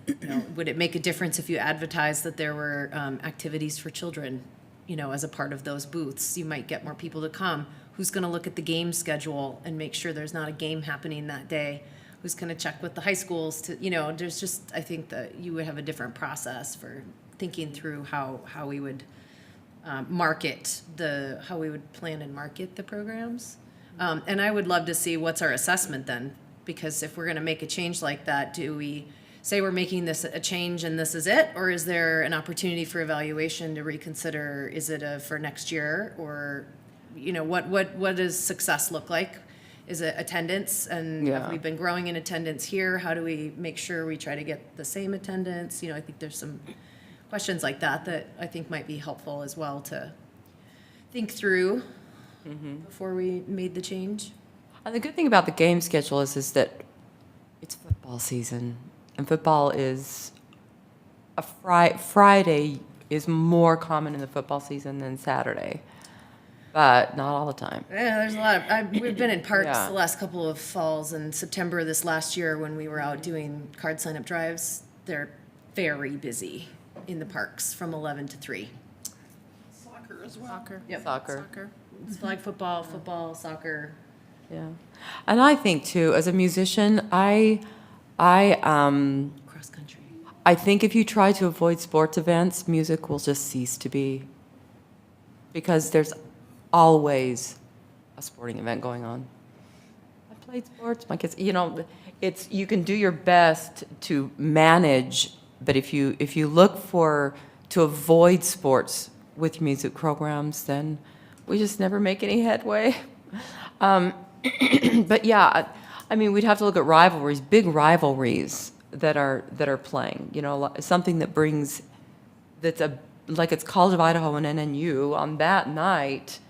you know, would it make a difference if you advertised that there were activities for children, you know, as a part of those booths? You might get more people to come. Who's gonna look at the game schedule and make sure there's not a game happening that day? Who's gonna check with the high schools to, you know, there's just, I think that you would have a different process for thinking through how we would how we would plan and market the programs. And I would love to see what's our assessment then, because if we're gonna make a change like that, do we say we're making this a change and this is it? Or is there an opportunity for evaluation to reconsider, is it for next year? Or, you know, what does success look like? Is it attendance? And have Yeah. we been growing in attendance here? How do we make sure we try to get the same attendance? You know, I think there's some questions like that I think might be helpful as well to think through before we made the change. And the good thing about the game schedule is that it's football season, and football is Friday is more common in the football season than Saturday, but not all the time. Yeah, there's a lot of, we've been in parks Yeah. the last couple of falls, and September this last year when we were out doing card sign-up drives, they're very busy in the parks from 11 to 3. Soccer as well. Soccer. Yep. Soccer. It's flag football, soccer. Yeah, and I think too, as a musician, Cross country. I think if you try to avoid sports events, music will just cease to be, because there's always a sporting event going on. I played sports, my kids, you know, you can do your best to manage, but if you look to avoid sports with your music programs, then we just never make any headway. But yeah, I mean, we'd have to look at rivalries, big rivalries that are playing, you know, something that's like it's College of Idaho and NNU on that night.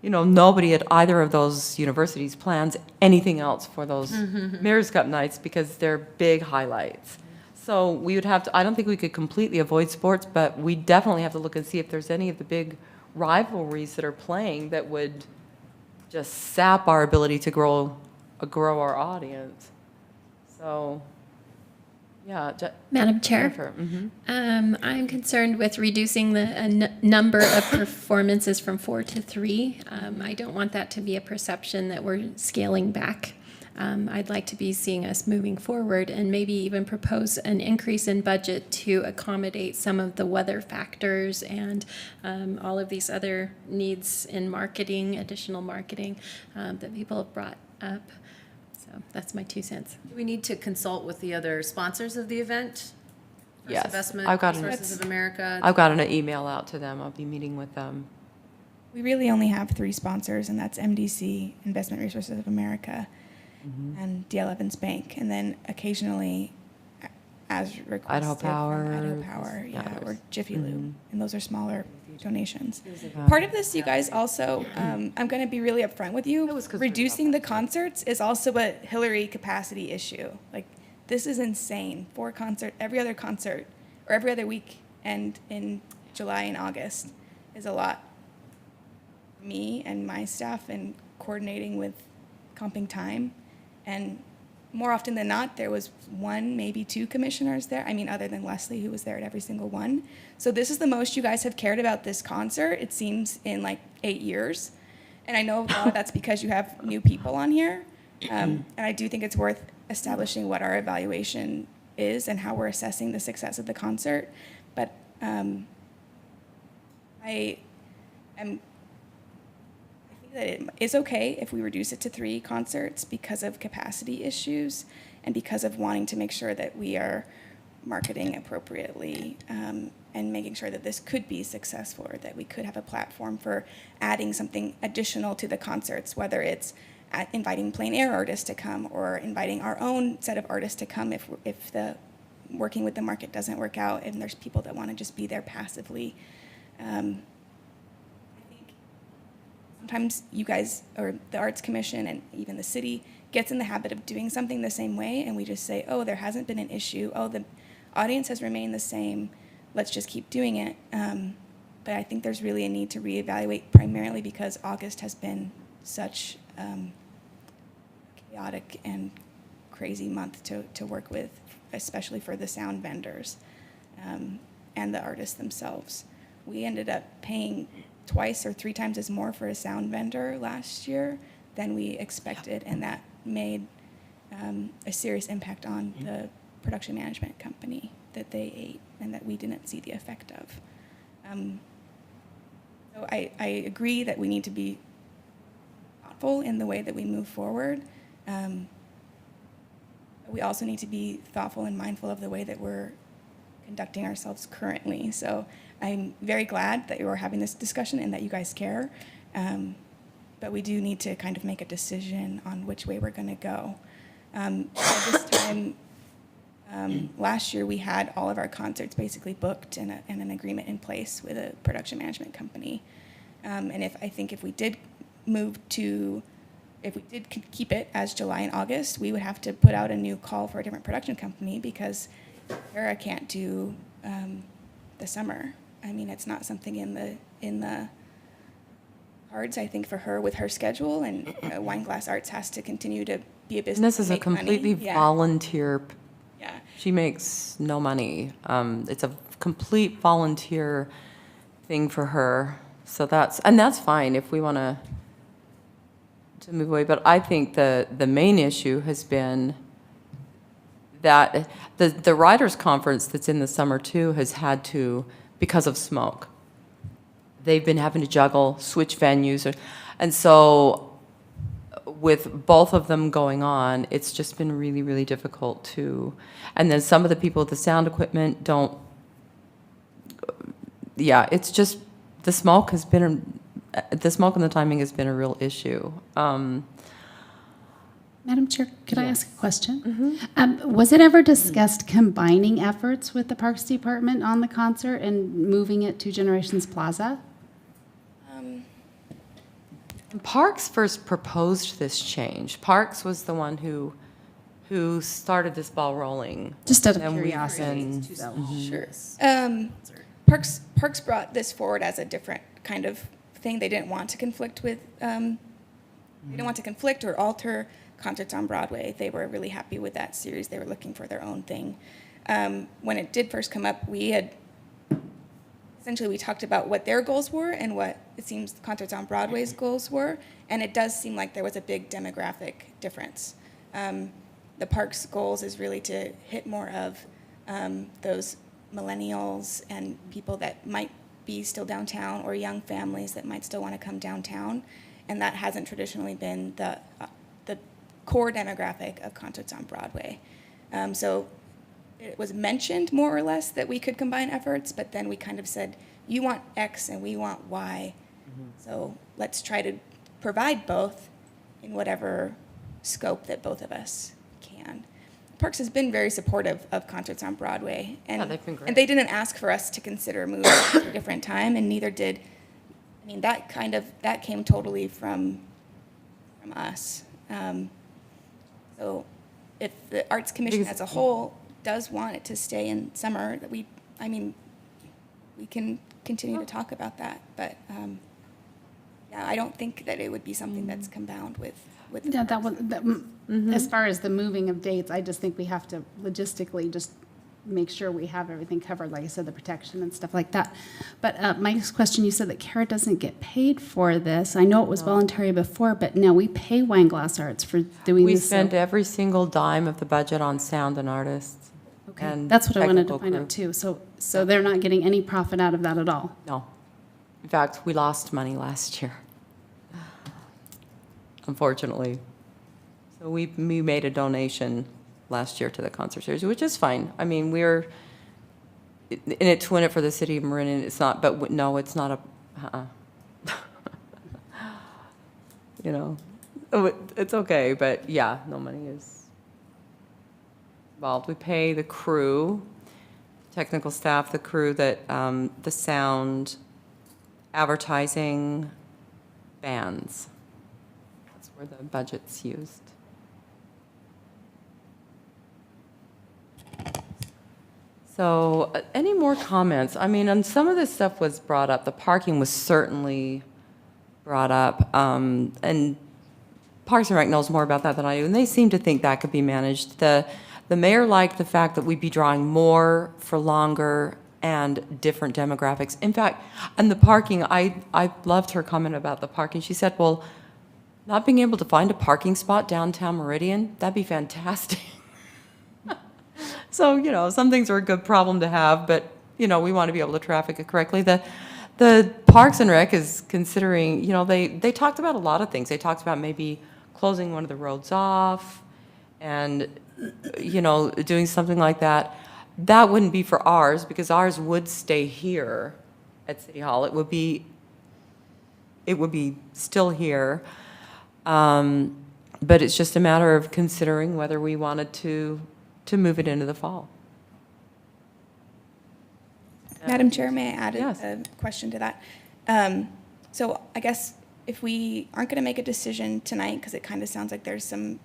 You know, nobody at either of those universities plans anything else for those Mayor's Cup nights because they're big highlights. So we would have to, I don't think we could completely avoid sports, but we definitely have to look and see if there's any of the big rivalries that are playing that would just sap our ability to grow our audience. So, yeah. Madam Chair, Jennifer, mhm. I'm concerned with reducing the number of performances from 4 to 3. I don't want that to be a perception that we're scaling back. I'd like to be seeing us moving forward and maybe even propose an increase in budget to accommodate some of the weather factors and all of these other needs in marketing, additional marketing that people have brought up. So that's my 2 cents. Do we need to consult with the other sponsors of the event? First Yes, Investment, I've got Resources of America. I've got an email out to them. I'll be meeting with them. We really only have 3 sponsors, and that's MDC, Investment Resources of America, and DL Evans Bank, and then occasionally, as requested, Idaho from Power, Idaho Power, yeah, yeah, or there's- Jiffy Lube, and those are smaller donations. Yeah. Part of this, you guys also, I'm going to be really upfront with you. That was 'cause we were Reducing talking the about concerts is also a Hillary capacity issue. Like, this is insane. 4 concert, every other concert, or every other week, and in July and August is a lot. Me and my staff and coordinating with comping time, and more often than not, there was 1, maybe 2 commissioners there. I mean, other than Leslie, who was there at every single one. So this is the most you guys have cared about this concert, it seems, in like 8 years. And I know a lot of that's because you have new people on here. And I do think it's worth establishing what our evaluation is and how we're assessing the success of the concert. But I that it is okay if we reduce it to 3 concerts because of capacity issues and because of wanting to make sure that we are marketing appropriately, and making sure that this could be successful, or that we could have a platform for adding something additional to the concerts, whether it's inviting plein air artists to come or inviting our own set of artists to come if the working with the market doesn't work out and there's people that want to just be there passively. I think sometimes you guys, or the Arts Commission and even the city, gets in the habit of doing something the same way, and we just say, oh, there hasn't been an issue, oh, the audience has remained the same, let's just keep doing it. But I think there's really a need to reevaluate, primarily because August has been such chaotic and crazy month to work with, especially for the sound vendors and the artists themselves. We ended up paying twice or 3 times as more for a sound vendor last year than we expected, and that made a serious impact on the production management company that they ate and that we didn't see the effect of. So I agree that we need to be thoughtful in the way that we move forward. We also need to be thoughtful and mindful of the way that we're conducting ourselves currently. So I'm very glad that we're having this discussion and that you guys care. But we do need to kind of make a decision on which way we're going to go. At this time, last year, we had all of our concerts basically booked and an agreement in place with a production management company. And I think if we did keep it as July and August, we would have to put out a new call for a different production company because Kara can't do the summer. I mean, it's not something in the cards, I think, for her with her schedule, and Wine Glass Arts has to continue to be a business. And this is and a make money. completely volunteer. Yeah. She makes no money. It's a complete volunteer thing for her. So that's fine if we want to move away. But I think the main issue has been that the writers' conference that's in the summer too has had to, because of smoke, they've been having to juggle, switch venues. And so with both of them going on, it's just been really, really difficult to, and then some of the people with the sound equipment don't, yeah, it's just, the smoke and the timing has been a real issue. Madam Chair, could I ask a question? Was it ever discussed combining efforts with the Parks Department on the concert and moving it to Generations Plaza? Parks first proposed this change. Parks was the one who started this ball rolling. Just out of And we've curiosity. been- Sure. Parks brought this forward as a different kind of thing. They didn't want to conflict with, they didn't want to conflict or alter concerts on Broadway. They were really happy with that series. They were looking for their own thing. When it did first come up, we talked about what their goals were and what it seems Concerts on Broadway's goals were, and it does seem like there was a big demographic difference. The Parks' goals is really to hit more of those millennials and people that might be still downtown, or young families that might still want to come downtown, and that hasn't traditionally been the core demographic of Concerts on Broadway. So it was mentioned more or less that we could combine efforts, but then we kind of said, you want X and we want Y, so let's try to provide both in whatever scope that both of us can. Parks has been very supportive of Concerts on Broadway, and, Yeah, they've been great. and they didn't ask for us to consider moving to a different time, and neither did, I mean, that came totally from us. So if the Arts Commission as a whole does want it to stay in summer, we can continue to talk about that, but yeah, I don't think that it would be something that's compound with the Yeah, that Parks. was, as far as the moving of dates, I just think we have to logistically just make sure we have everything covered, like I said, the protection and stuff like that. But my next question, you said that Kara doesn't get paid for this. I know it was voluntary before, but now we pay Wine Glass Arts for doing We this. spend every single dime of the budget on sound and artists. Okay, and that's what I wanted to technical find crew. out too. So they're not getting any profit out of that at all? No. In fact, we lost money last year. unfortunately. So we made a donation last year to the concert series, which is fine. I mean, we're in it to win it for the city of Meridian. It's not, but no, it's not a, you know, it's okay, but yeah, no money is involved. We pay the crew, technical staff, the crew that, the sound, advertising, bands. That's where the budget's used. So, any more comments? I mean, and some of this stuff was brought up. The parking was certainly brought up, and Parks and Rec knows more about that than I do, and they seem to think that could be managed. The mayor liked the fact that we'd be drawing more for longer and different demographics. In fact, and the parking, I loved her comment about the parking. She said, well, not being able to find a parking spot downtown Meridian, that'd be fantastic. So, you know, some things are a good problem to have, but, you know, we want to be able to traffic it correctly. The Parks and Rec is considering, you know, they talked about a lot of things. They talked about maybe closing one of the roads off and, you know, doing something like that. That wouldn't be for ours, because ours would stay here at City Hall. It would be still here. But it's just a matter of considering whether we wanted to move it into the fall. Madam Chair, may I add Yes. a question to that? So I guess if we aren't going to make a decision tonight, because it kind of sounds like there's some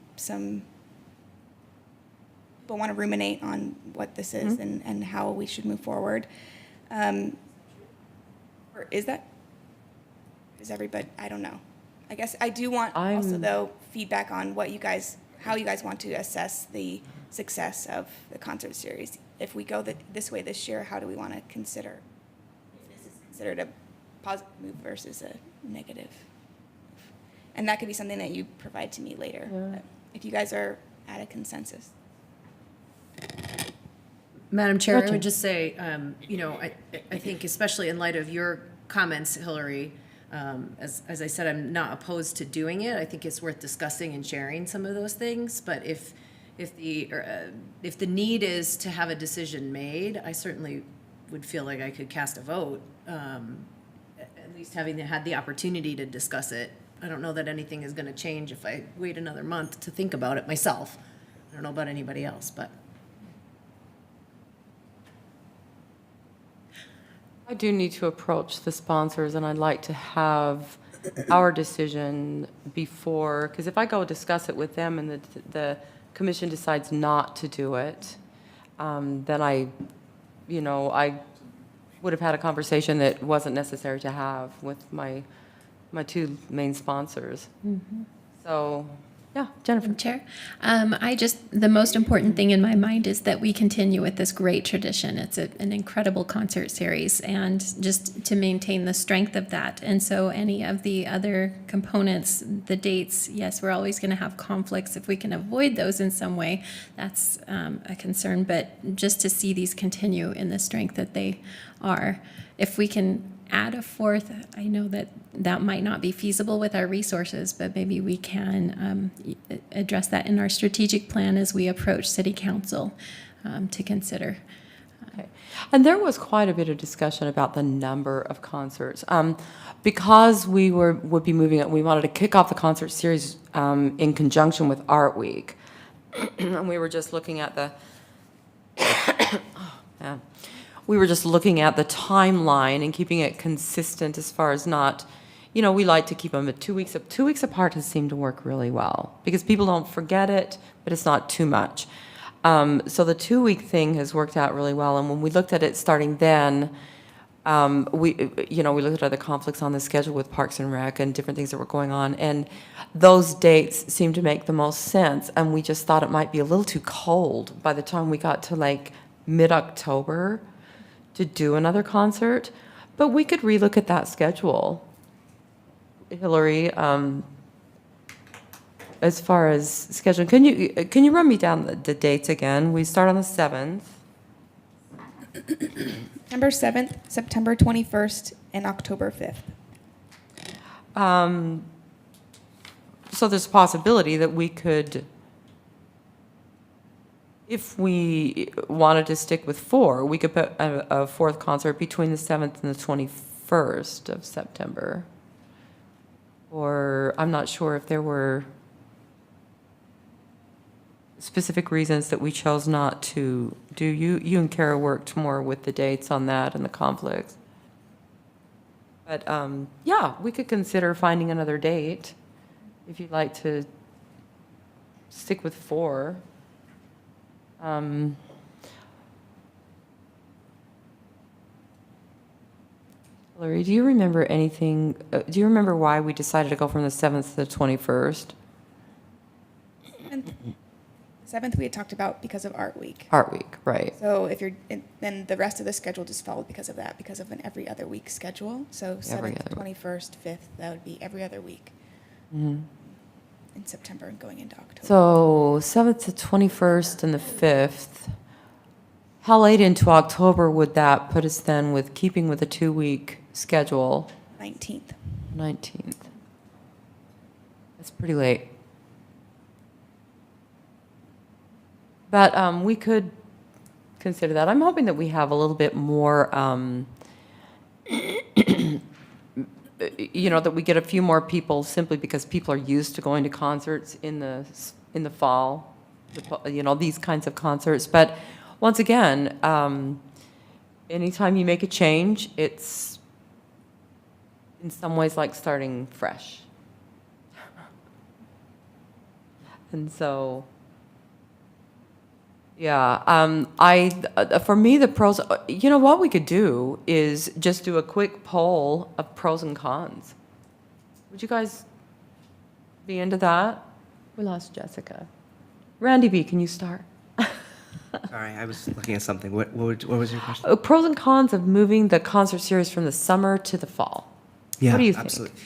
people want to ruminate on what this is and how we should move forward. Or is everybody, I don't know. I guess I do want also, though, feedback on how you guys want to assess the success of the concert series. If we go this way this year, how do we want to consider if this is considered a positive move versus a negative? And that could be something that you provide to me later, but if you guys are at a consensus. Madam Chair, I would just say, you know, I think especially in light of your comments, Hillary, as I said, I'm not opposed to doing it. I think it's worth discussing and sharing some of those things. But if the need is to have a decision made, I certainly would feel like I could cast a vote, at least having had the opportunity to discuss it. I don't know that anything is going to change if I wait another month to think about it myself. I don't know about anybody else, but. I do need to approach the sponsors, and I'd like to have our decision before, because if I go discuss it with them and the commission decides not to do it, then I would have had a conversation that wasn't necessary to have with my two main sponsors. So, yeah, Jennifer. Madam Chair, the most important thing in my mind is that we continue with this great tradition. It's an incredible concert series, and just to maintain the strength of that. And so any of the other components, the dates, yes, we're always going to have conflicts. If we can avoid those in some way, that's a concern. But just to see these continue in the strength that they are. If we can add a fourth, I know that might not be feasible with our resources, but maybe we can address that in our strategic plan as we approach City Council to consider. Okay. And there was quite a bit of discussion about the number of concerts. Because we would be moving it, we wanted to kick off the concert series in conjunction with Art Week. And we were just looking at the we were just looking at the timeline and keeping it consistent as far as not, you know, we like to keep them at 2 weeks. 2 weeks apart has seemed to work really well because people don't forget it, but it's not too much. So the 2 week thing has worked out really well. And when we looked at it starting then, we looked at the conflicts on the schedule with Parks and Rec and different things that were going on. And those dates seemed to make the most sense. And we just thought it might be a little too cold by the time we got to like mid-October to do another concert, but we could relook at that schedule. Hillary, as far as scheduling, can you run me down the dates again? We start on the 7th. September 7th, September 21st, and October 5th. so there's a possibility that we could, if we wanted to stick with 4, we could put a 4th concert between the 7th and the 21st of September. Or I'm not sure if there were specific reasons that we chose not to do. You and Kara worked more with the dates on that and the conflicts. But, yeah, we could consider finding another date if you'd like to stick with 4. Hillary, do you remember anything, do you remember why we decided to go from the 7th to the 21st? And 7th, we had talked about because of Art Week. Art Week, right. So if you're, then the rest of the schedule just followed because of that, because of an every other week schedule. So Every 7th, other week. 21st, 5th, that would be every other week in September and going into October. So 7th to 21st and the 5th. How late into October would that put us then with keeping with a 2-week schedule? 19th. 19th. That's pretty late. But we could consider that. I'm hoping that we have a little bit more, that we get a few more people simply because people are used to going to concerts in the fall, these kinds of concerts. But once again, anytime you make a change, it's in some ways like starting fresh. And so, yeah, for me, the pros, what we could do is just do a quick poll of pros and cons. Would you guys be into that? We lost Jessica. Randy B., can you start? Sorry, I was looking at something. What was your question? Pros and cons of moving the concert series from the summer to the fall. Yeah, What do you think? absolutely.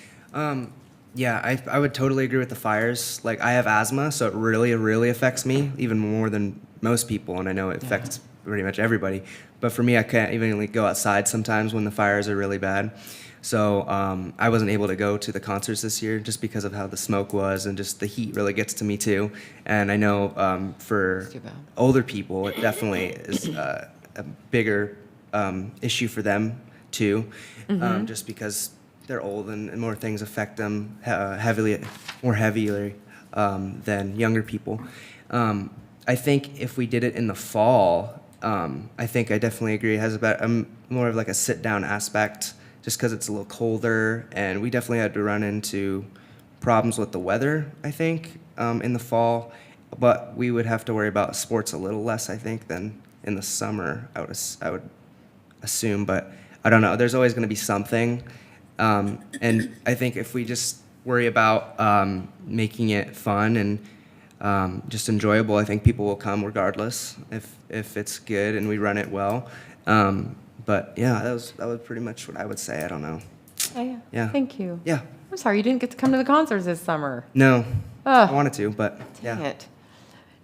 Yeah, I would totally agree with the fires. Like, I have asthma, so it really, really affects me, even more than most people, and I know it affects pretty much everybody. But for me, I can't even go outside sometimes when the fires are really bad. So I wasn't able to go to the concerts this year just because of how the smoke was, and just the heat really gets to me too. And I know for too bad. older people, it definitely is a bigger issue for them too, just because they're old and more things affect them more heavily than younger people. I think if we did it in the fall, I think I definitely agree. It has more of like a sit-down aspect, just because it's a little colder, and we definitely had to run into problems with the weather, I think, in the fall. But we would have to worry about sports a little less, I think, than in the summer, I would assume. But I don't know. There's always going to be something. And I think if we just worry about making it fun and just enjoyable, I think people will come regardless if it's good and we run it well. But yeah, that was pretty much what I would say. I don't know. Oh, yeah. Yeah. Thank you. Yeah. I'm sorry you didn't get to come to the concerts this summer. No, Ugh. I wanted to, but Dang yeah. it.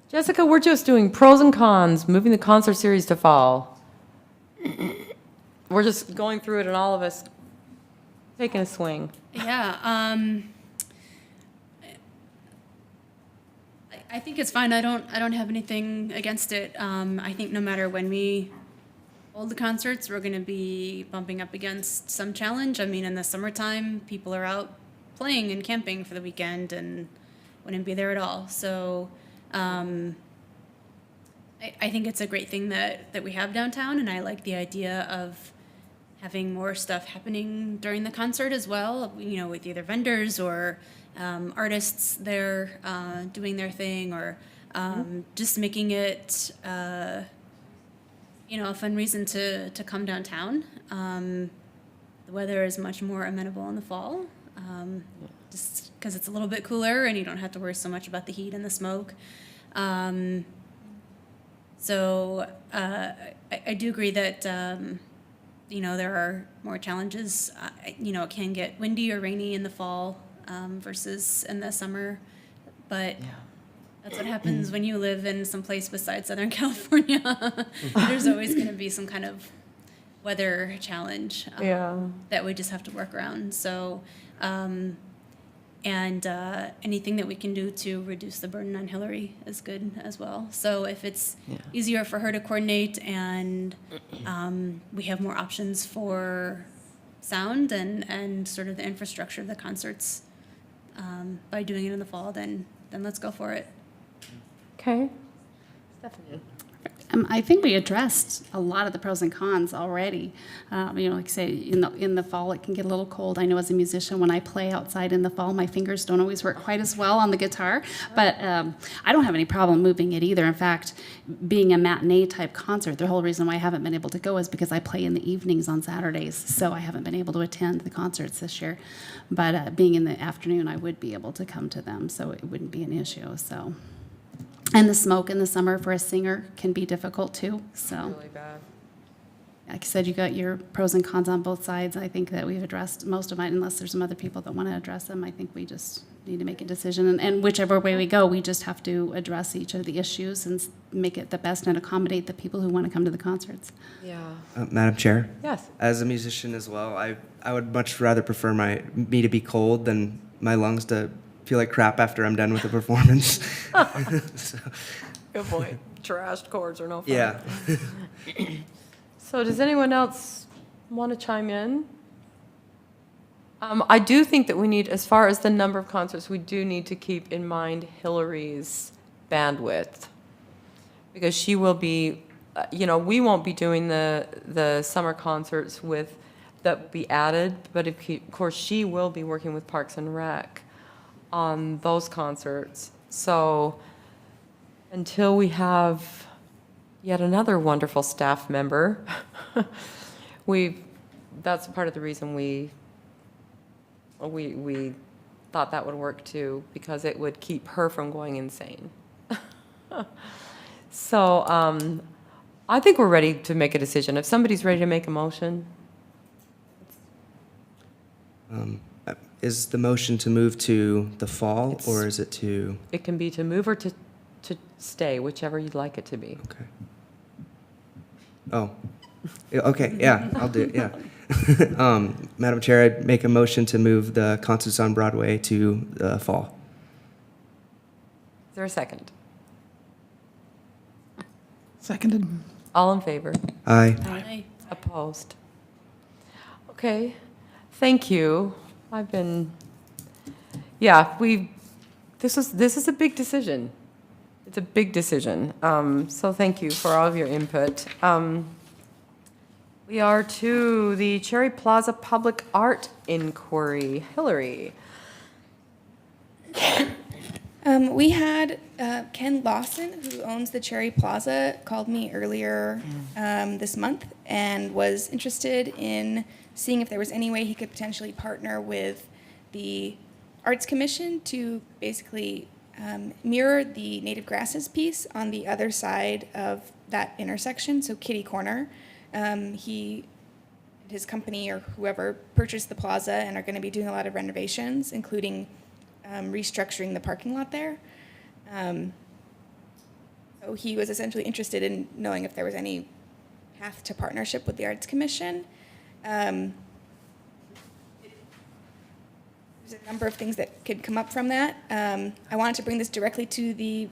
Jessica, we're just doing pros and cons, moving the concert series to fall. We're just going through it and all of us taking a swing. Yeah, I think it's fine. I don't have anything against it. I think no matter when we hold the concerts, we're going to be bumping up against some challenge. I mean, in the summertime, people are out playing and camping for the weekend and wouldn't be there at all. So I think it's a great thing that we have downtown, and I like the idea of having more stuff happening during the concert as well, with either vendors or artists there doing their thing, or just making it a fun reason to come downtown. The weather is much more amenable in the fall, just because it's a little bit cooler and you don't have to worry so much about the heat and the smoke. So I do agree that there are more challenges. It can get windy or rainy in the fall versus in the summer, but that's what happens when you live in some place besides Southern California. There's always going to be some kind of weather challenge that we just have to work around. So, and And anything that we can do to reduce the burden on Hillary is good as well. So if it's easier for her to coordinate and we have more options for sound and sort of the infrastructure of the concerts by doing it in the fall, then let's go for it. Okay. Stephanie? I think we addressed a lot of the pros and cons already. Like I say, in the fall, it can get a little cold. I know as a musician, when I play outside in the fall, my fingers don't always work quite as well on the guitar, but I don't have any problem moving it either. In fact, being a matinee type concert, the whole reason why I haven't been able to go is because I play in the evenings on Saturdays, so I haven't been able to attend the concerts this year. But being in the afternoon, I would be able to come to them, so it wouldn't be an issue, so. And the smoke in the summer for a singer can be difficult too, so. Really bad. Like I said, you got your pros and cons on both sides. I think that we've addressed most of it, unless there's some other people that want to address them. I think we just need to make a decision, and whichever way we go, we just have to address each of the issues and make it the best and accommodate the people who want to come to the concerts. Yeah. Madam Chair? Yes. As a musician as well, I would much rather prefer me to be cold than my lungs to feel like crap after I'm done with the performance. So, Good point. Trashed chords are no fun. yeah. So does anyone else want to chime in? I do think that we need, as far as the number of concerts, we do need to keep in mind Hillary's bandwidth. Because she will be, we won't be doing the summer concerts that will be added, but of course she will be working with Parks and Rec on those concerts. So until we have yet another wonderful staff member, that's part of the reason we thought that would work too, because it would keep her from going insane. So I think we're ready to make a decision. If somebody's ready to make a motion. Is the motion to move to the fall, or is it to? It can be to move or to stay, whichever you'd like it to be. Okay. Oh, yeah, okay, yeah, I'll do it, yeah. Madam Chair, I'd make a motion to move the concerts on Broadway to the fall. Is there a second? Seconded. All in favor? Aye. Aye. Opposed? Okay, thank you. This is a big decision. It's a big decision. So thank you for all of your input. We are to the Cherry Plaza Public Art Inquiry. Hillary. We had Ken Lawson, who owns the Cherry Plaza, called me earlier this month and was interested in seeing if there was any way he could potentially partner with the Arts Commission to basically mirror the native grasses piece on the other side of that intersection, so Kitty Corner. His company or whoever purchased the plaza and are going to be doing a lot of renovations, including restructuring the parking lot there. So he was essentially interested in knowing if there was any path to partnership with the Arts Commission. There's a number of things that could come up from that. I wanted to bring this directly to the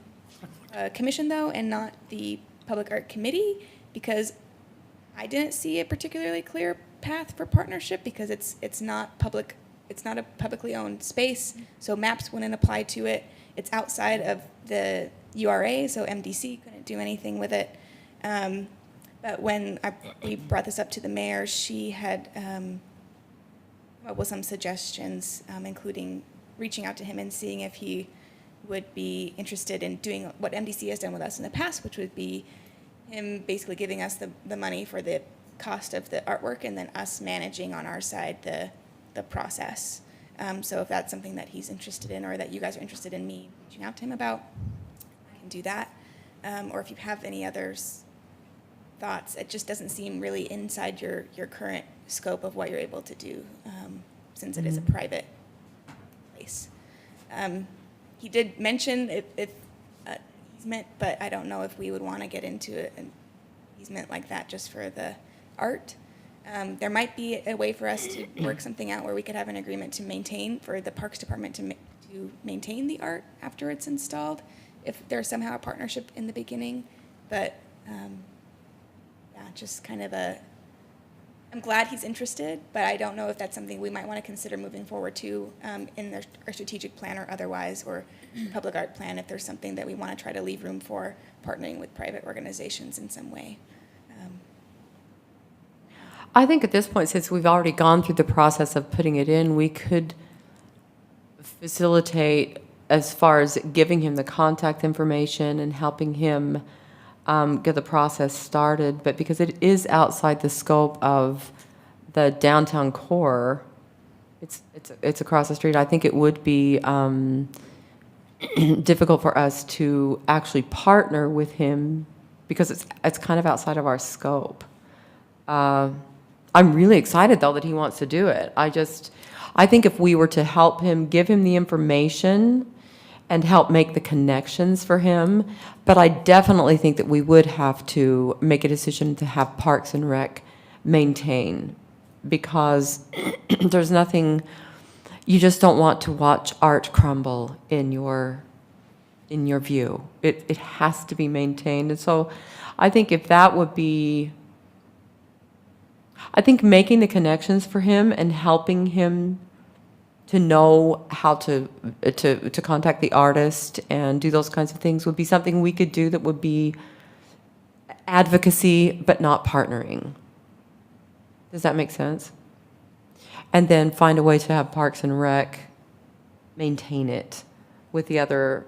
commission, though, and not the Public Art Committee, because I didn't see a particularly clear path for partnership, because it's not a publicly owned space, so maps wouldn't apply to it. It's outside of the URA, so MDC couldn't do anything with it. But when we brought this up to the mayor, she had come up with some suggestions, including reaching out to him and seeing if he would be interested in doing what MDC has done with us in the past, which would be him basically giving us the money for the cost of the artwork and then us managing on our side the process. So if that's something that he's interested in, or that you guys are interested in me reaching out to him about, I can do that. Or if you have any other thoughts, it just doesn't seem really inside your current scope of what you're able to do, since it is a private place. He did mention if easement, but I don't know if we would want to get into an easement like that just for the art. There might be a way for us to work something out where we could have an agreement to maintain, for the Parks Department to to maintain the art after it's installed, if there's somehow a partnership in the beginning. But yeah, just kind of I'm glad he's interested, but I don't know if that's something we might want to consider moving forward to in our strategic plan or otherwise, or public art plan, if there's something that we want to try to leave room for partnering with private organizations in some way. I think at this point, since we've already gone through the process of putting it in, we could facilitate as far as giving him the contact information and helping him get the process started. But because it is outside the scope of the downtown core, it's across the street, I think it would be difficult for us to actually partner with him because it's kind of outside of our scope. I'm really excited, though, that he wants to do it. I think if we were to help him, give him the information and help make the connections for him, but I definitely think that we would have to make a decision to have Parks and Rec maintain, because there's nothing, you just don't want to watch art crumble in your view. It has to be maintained. And so I think if that would be, I think making the connections for him and helping him to know how to contact the artist and do those kinds of things would be something we could do that would be advocacy but not partnering. Does that make sense? And then find a way to have Parks and Rec maintain it with the other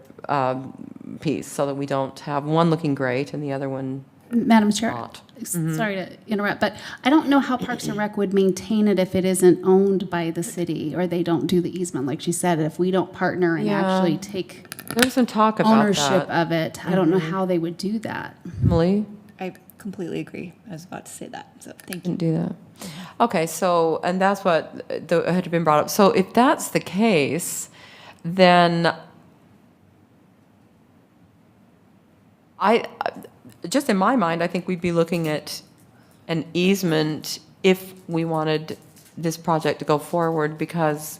piece, so that we don't have one looking great and the other one Madam Chair, not. sorry to interrupt, but I don't know how Parks and Rec would maintain it if it isn't owned by the city or they don't do the easement, like she said, if we don't partner and Yeah. actually take There's some talk about ownership that. of it. I don't know how they would do that. Emily? I completely agree. I was about to say that, so thank Didn't you. do that. Okay, so, and that's what had been brought up. So if that's the case, then just in my mind, I think we'd be looking at an easement if we wanted this project to go forward, because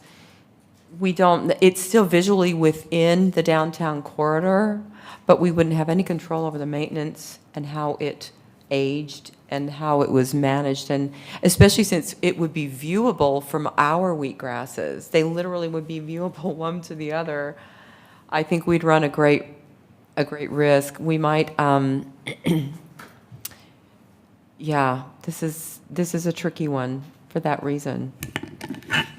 it's still visually within the downtown corridor, but we wouldn't have any control over the maintenance and how it aged and how it was managed, and especially since it would be viewable from our wheatgrasses. They literally would be viewable one to the other. I think we'd run a great risk. We might, yeah, this is a tricky one for that reason.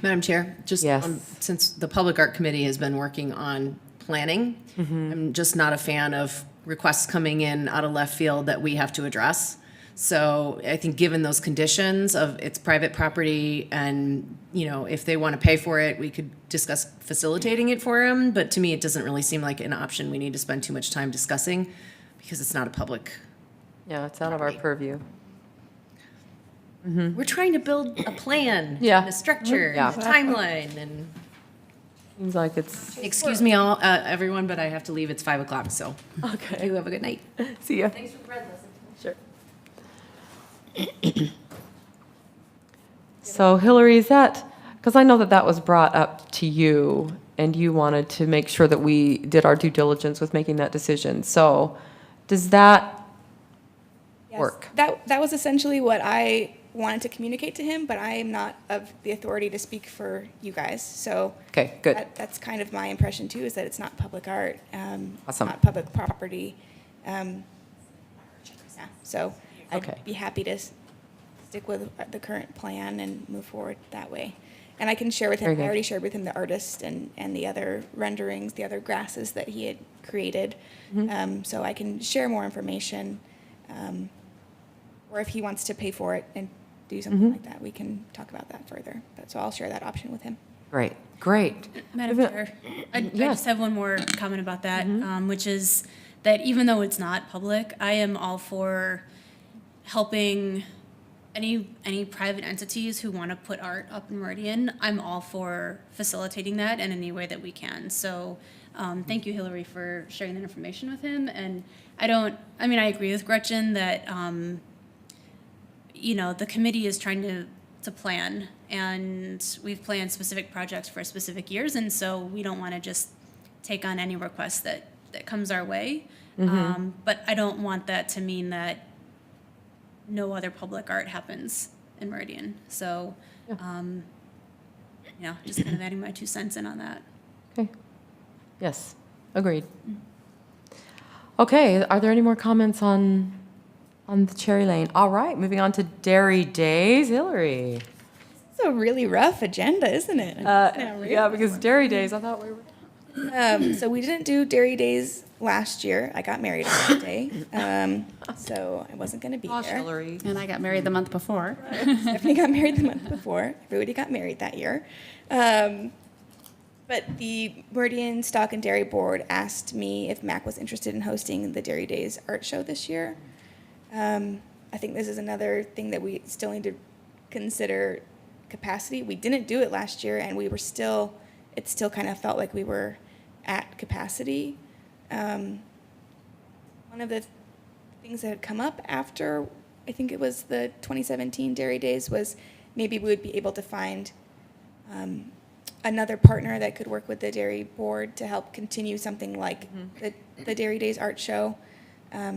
Madam Chair, just Yes. since the Public Art Committee has been working on planning, I'm just not a fan of requests coming in out of left field that we have to address. So I think given those conditions of it's private property and, if they want to pay for it, we could discuss facilitating it for them. But to me, it doesn't really seem like an option we need to spend too much time discussing because it's not a public. Yeah, it's out of our purview. We're trying to build a plan, Yeah. and a structure, Yeah. and a timeline, and Seems like it's, excuse me, all everyone, but I have to leave. It's 5:00, so okay, you have a good night. see ya. Thanks for the bread lesson. Sure. So Hillary, is that, because I know that was brought up to you, and you wanted to make sure that we did our due diligence with making that decision. So does that Yes, work? That was essentially what I wanted to communicate to him, but I am not of the authority to speak for you guys. So Okay, good. that's kind of my impression too, is that it's not public art, Awesome. not public property. Yeah, so Okay. I'd be happy to stick with the current plan and move forward that way. And I can share with him, Very I good. already shared with him the artist and the other renderings, the other grasses that he had created. Mm-hmm. So I can share more information. Or if he wants to pay for it and do something Mm-hmm. like that, we can talk about that further. But so I'll share that option with him. Great, great. Madam Chair, I just have one more comment about that, which is that even though it's not public, I am all for helping any private entities who want to put art up in Meridian. I'm all for facilitating that in any way that we can. So thank you, Hillary, for sharing that information with him. And I agree with Gretchen that, the committee is trying to to plan, and we've planned specific projects for specific years, and so we don't want to just take on any request that comes our way. But I don't want that to mean that no other public art happens in Meridian. So, just kind of adding my 2 cents in on that. Okay. Yes, agreed. Okay, are there any more comments on the Cherry Lane? All right, moving on to Dairy Days. Hillary. It's a really rough agenda, isn't it? Yeah, because Dairy Days, I thought we were. So we didn't do Dairy Days last year. I got married on that day, so I wasn't going to be Gosh, there. Hillary. And I got married the month before. Stephanie got married the month before. Everybody got married that year. But the Meridian Stock and Dairy Board asked me if Mac was interested in hosting the Dairy Days art show this year. I think this is another thing that we still need to consider capacity. We didn't do it last year, and it still kind of felt like we were at capacity. One of the things that had come up after, I think it was the 2017 Dairy Days, was maybe we would be able to find another partner that could work with the Dairy Board to help continue something like the Dairy Days art show.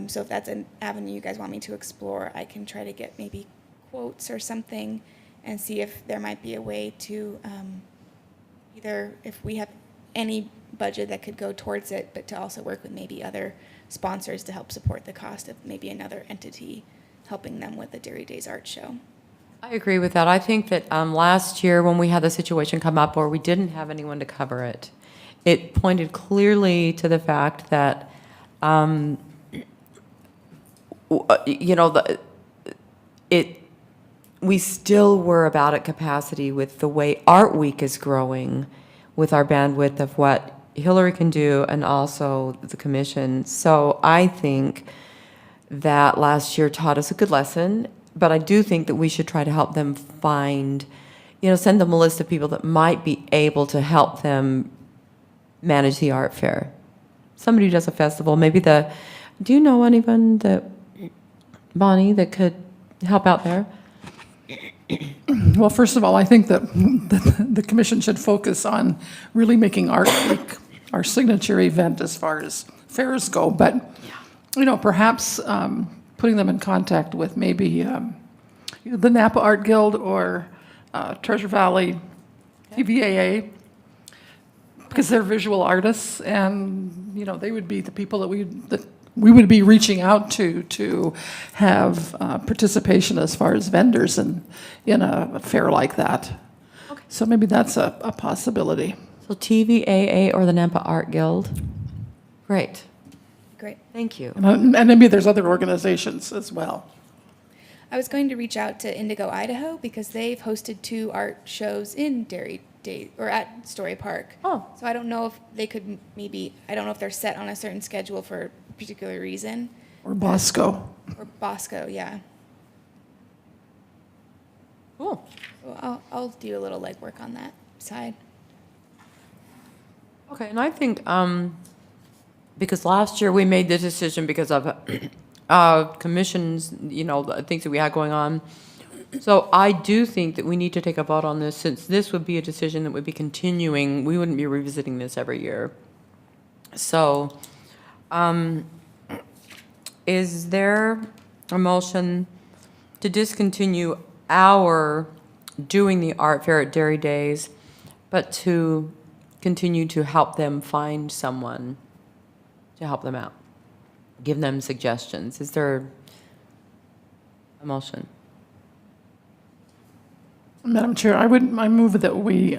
So if that's an avenue you guys want me to explore, I can try to get maybe quotes or something and see if there might be a way to either, if we have any budget that could go towards it, but to also work with maybe other sponsors to help support the cost of maybe another entity helping them with the Dairy Days art show. I agree with that. I think that last year when we had the situation come up where we didn't have anyone to cover it, it pointed clearly to the fact that, we still were about at capacity with the way Art Week is growing, with our bandwidth of what Hillary can do and also the commission. So I think that last year taught us a good lesson, but I do think that we should try to help them find, send them a list of people that might be able to help them manage the art fair. Somebody who does a festival, maybe do you know anyone Bonnie, that could help out there? Well, first of all, I think that the commission should focus on really making Art Week our signature event as far as fairs go. But, perhaps putting them in contact with maybe the Napa Art Guild or Treasure Valley TVAA, because they're visual artists, and, they would be the people that we would be reaching out to have participation as far as vendors in a fair like that. Okay. So maybe that's a possibility. So TVAA or the Napa Art Guild? Great. Great. Thank you. And maybe there's other organizations as well. I was going to reach out to Indigo, Idaho, because they've hosted 2 art shows in Dairy Day or at Story Park. Oh. So I don't know if they could I don't know if they're set on a certain schedule for a particular reason. Or Bosco. Or Bosco, yeah. Cool. So I'll do a little legwork on that side. Okay, and I think, because last year we made the decision because of commissions, the things that we had going on. So I do think that we need to take a vote on this, since this would be a decision that would be continuing. We wouldn't be revisiting this every year. So, is there a motion to discontinue our doing the art fair at Dairy Days, but to continue to help them find someone to help them out, give them suggestions? Is there a motion? Madam Chair, I move that we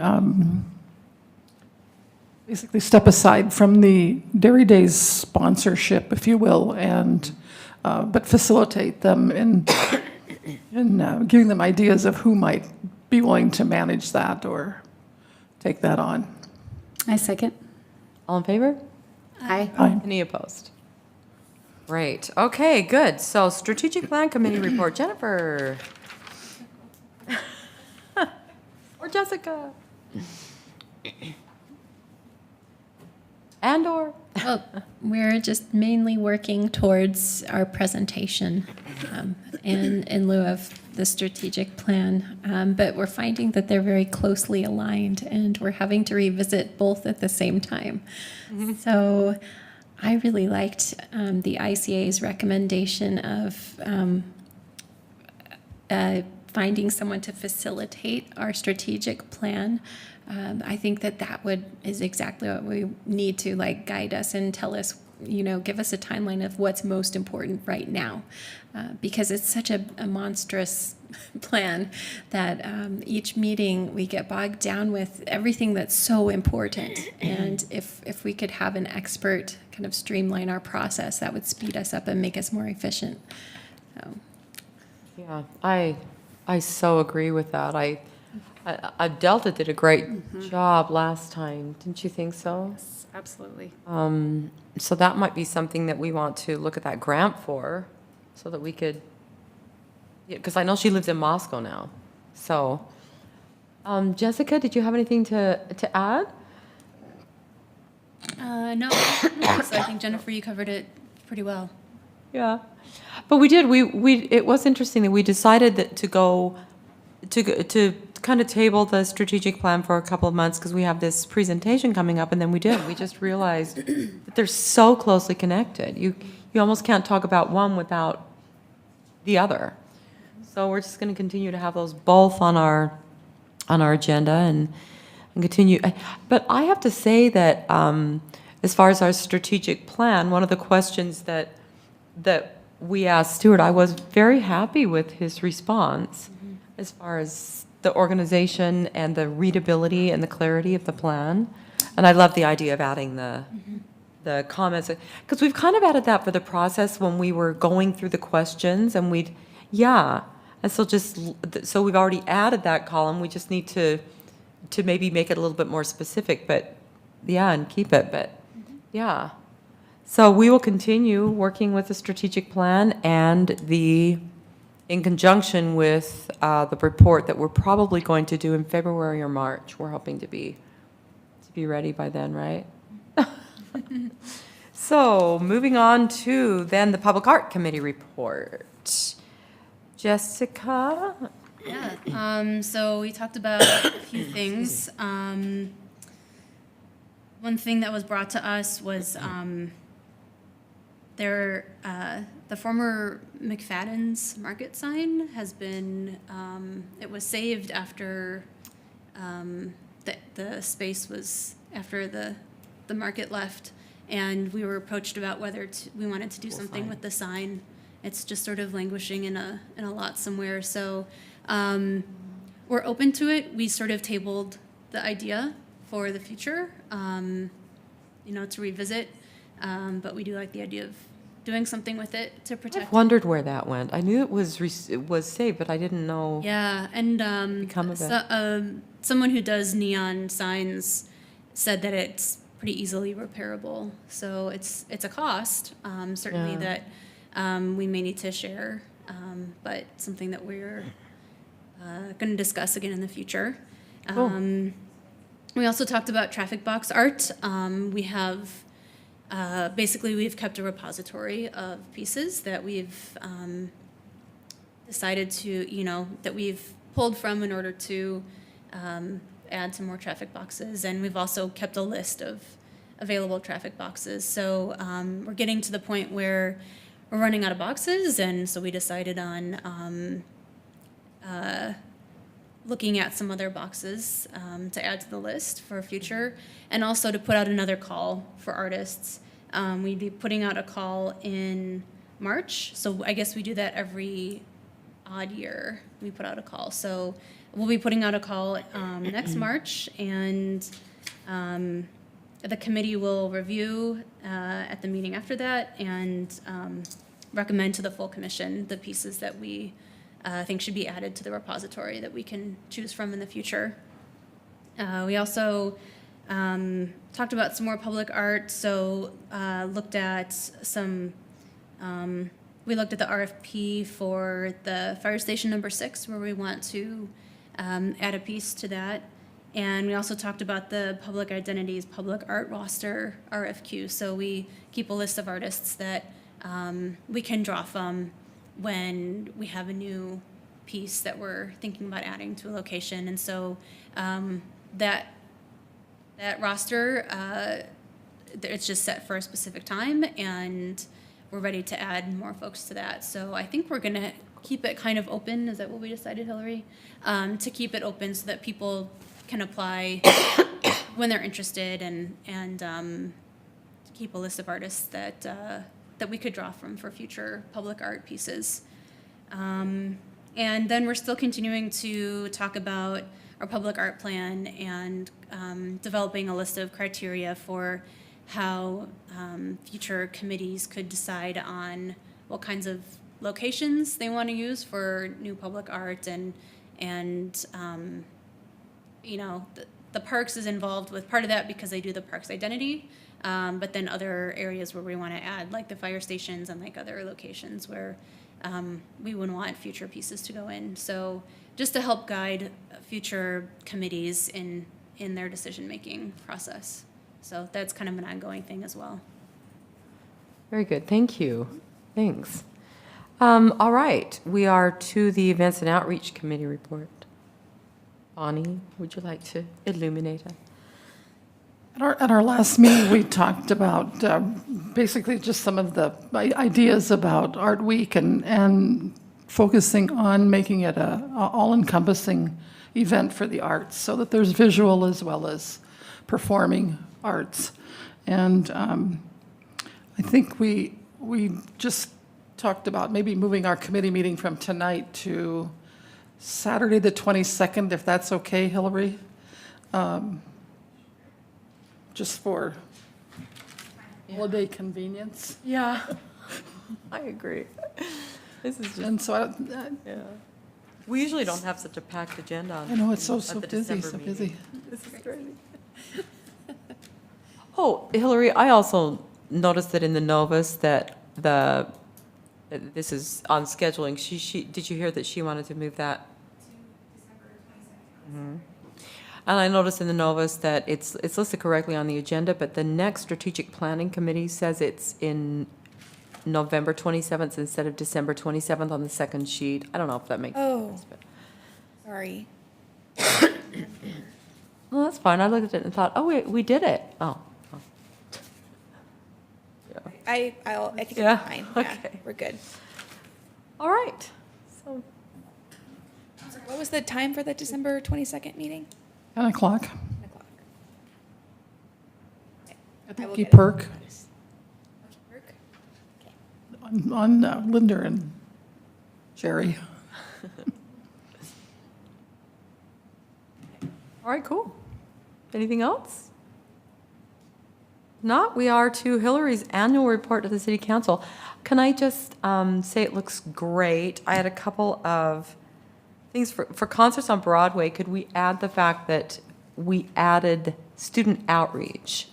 basically step aside from the Dairy Days sponsorship, if you will, and but facilitate them in giving them ideas of who might be willing to manage that or take that on. I second. All in favor? Aye. Aye. Any opposed? Great. Okay, good. So Strategic Plan Committee report. Jennifer. Or Jessica. And/or Well, we're just mainly working towards our presentation in lieu of the strategic plan. But we're finding that they're very closely aligned, and we're having to revisit both at the same time. So I really liked the ICA's recommendation of finding someone to facilitate our strategic plan. I think that is exactly what we need to like guide us and tell us, give us a timeline of what's most important right now. Because it's such a monstrous plan that each meeting we get bogged down with everything that's so important. And if we could have an expert kind of streamline our process, that would speed us up and make us more efficient. So. Yeah, I so agree with that. Delta did a great job last time, didn't you think so? Absolutely. So that might be something that we want to look at that grant for, so that we could, because I know she lives in Moscow now. So, Jessica, did you have anything to add? No, so I think Jennifer, you covered it pretty well. Yeah, but we did. It was interesting that we decided that to kind of table the strategic plan for a couple of months because we have this presentation coming up, and then we did. We just realized that they're so closely connected. You almost can't talk about one without the other. So we're just going to continue to have those both on our agenda and continue. But I have to say that as far as our strategic plan, one of the questions that we asked Stuart, I was very happy with his response as far as the organization and the readability and the clarity of the plan. And I love the idea of adding the comments, because we've kind of added that for the process when we were going through the questions, and and so we've already added that column. We just need to maybe make it a little bit more specific, but and keep it, but So we will continue working with the strategic plan and in conjunction with the report that we're probably going to do in February or March. We're hoping to be ready by then, right? So moving on to then the Public Art Committee report. Jessica? Yeah, so we talked about a few things. One thing that was brought to us was the former McFadden's Market sign has been, it was saved after the space was, after the market left, and we were approached about whether we wanted to do something with the sign. It's just sort of languishing in a lot somewhere, so we're open to it. We sort of tabled the idea for the future, to revisit, but we do like the idea of doing something with it to protect. I've wondered where that went. I knew it was saved, but I didn't know. Yeah, and Become of it. Someone who does neon signs said that it's pretty easily repairable. So it's a cost, certainly that we may need to share, but something that we're going to discuss again in the future. Cool. We also talked about traffic box art. We have basically we've kept a repository of pieces that we've decided to, that we've pulled from in order to add some more traffic boxes. And we've also kept a list of available traffic boxes. So we're getting to the point where we're running out of boxes, and so we decided on looking at some other boxes to add to the list for future, and also to put out another call for artists. We'd be putting out a call in March, so I guess we do that every odd year. We put out a call, so we'll be putting out a call next March, and the committee will review at the meeting after that and recommend to the full commission the pieces that we think should be added to the repository that we can choose from in the future. We also talked about some more public art, so looked at some, we looked at the RFP for the fire station number 6, where we want to add a piece to that. And we also talked about the public identities, public art roster RFQ. So we keep a list of artists that we can draw from when we have a new piece that we're thinking about adding to a location. And so that roster, it's just set for a specific time, and we're ready to add more folks to that. So I think we're going to keep it kind of open. Is that what we decided, Hillary? To keep it open so that people can apply when they're interested, and to keep a list of artists that we could draw from for future public art pieces. And then we're still continuing to talk about our public art plan and developing a list of criteria for how future committees could decide on what kinds of locations they want to use for new public art, and you know, the parks is involved with part of that because they do the parks identity, but then other areas where we want to add, like the fire stations and like other locations where we would want future pieces to go in. So just to help guide future committees in their decision-making process. So that's kind of an ongoing thing as well. Very good, thank you. Thanks. All right, we are to the Events and Outreach Committee report. Bonnie, would you like to illuminate it? At our last meeting, we talked about basically just some of the ideas about Art Week and focusing on making it a all-encompassing event for the arts, so that there's visual as well as performing arts. And I think we just talked about maybe moving our committee meeting from tonight to Saturday, the 22nd, if that's okay, Hillary? Just for holiday convenience. Yeah, I agree. This is just, And so, yeah. We usually don't have such a packed agenda. I know, it's so at the busy, December so meeting. busy. This is crazy. Oh, Hillary, I also noticed that in the Novus that this is on scheduling, did you hear that she wanted to move that? Mhm. And I noticed in the Novus that it's listed correctly on the agenda, but the next strategic planning committee says it's in November 27th instead of December 27th on the second sheet. I don't know if that makes Oh. sense, but. Sorry. Well, that's fine. I looked at it and thought, oh, we did it. Oh. I think Yeah, it's fine. Yeah, okay. we're good. All right. So, What was the time for the December 22nd meeting? 10 o'clock 10 o'clock. at I will Key get it. Perk Perk? on Linder and Jerry. all right, cool. Anything else? Not, we are to Hillary's annual report to the city council. Can I just say it looks great? I had a couple of things for concerts on Broadway. Could we add the fact that we added student outreach?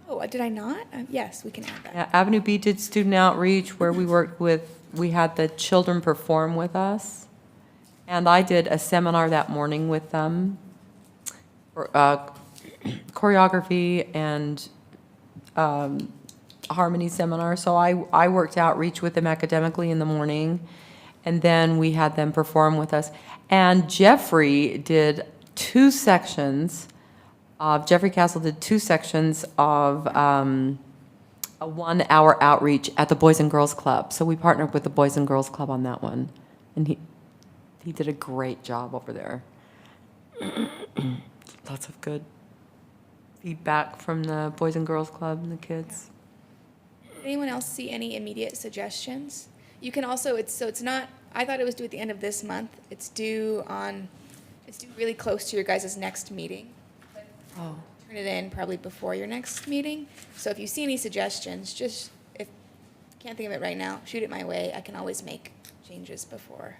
Oh, did I not? Yes, we can add that. Yeah, Avenue B did student outreach where we had the children perform with us. And I did a seminar that morning with them, for, choreography and harmony seminar. So I worked outreach with them academically in the morning, and then we had them perform with us. And Jeffrey did two sections of, Jeffrey Castle did two sections of a 1 hour outreach at the Boys and Girls Club. So we partnered with the Boys and Girls Club on that one. And he did a great job over there. Lots of good feedback from the Boys and Girls Club and the kids. Anyone else see any immediate suggestions? You can also, it's not, I thought it was due at the end of this month. It's due really close to your guys' next meeting. Oh. Turn it in probably before your next meeting. So if you see any suggestions, just, if you can't think of it right now, shoot it my way. I can always make changes before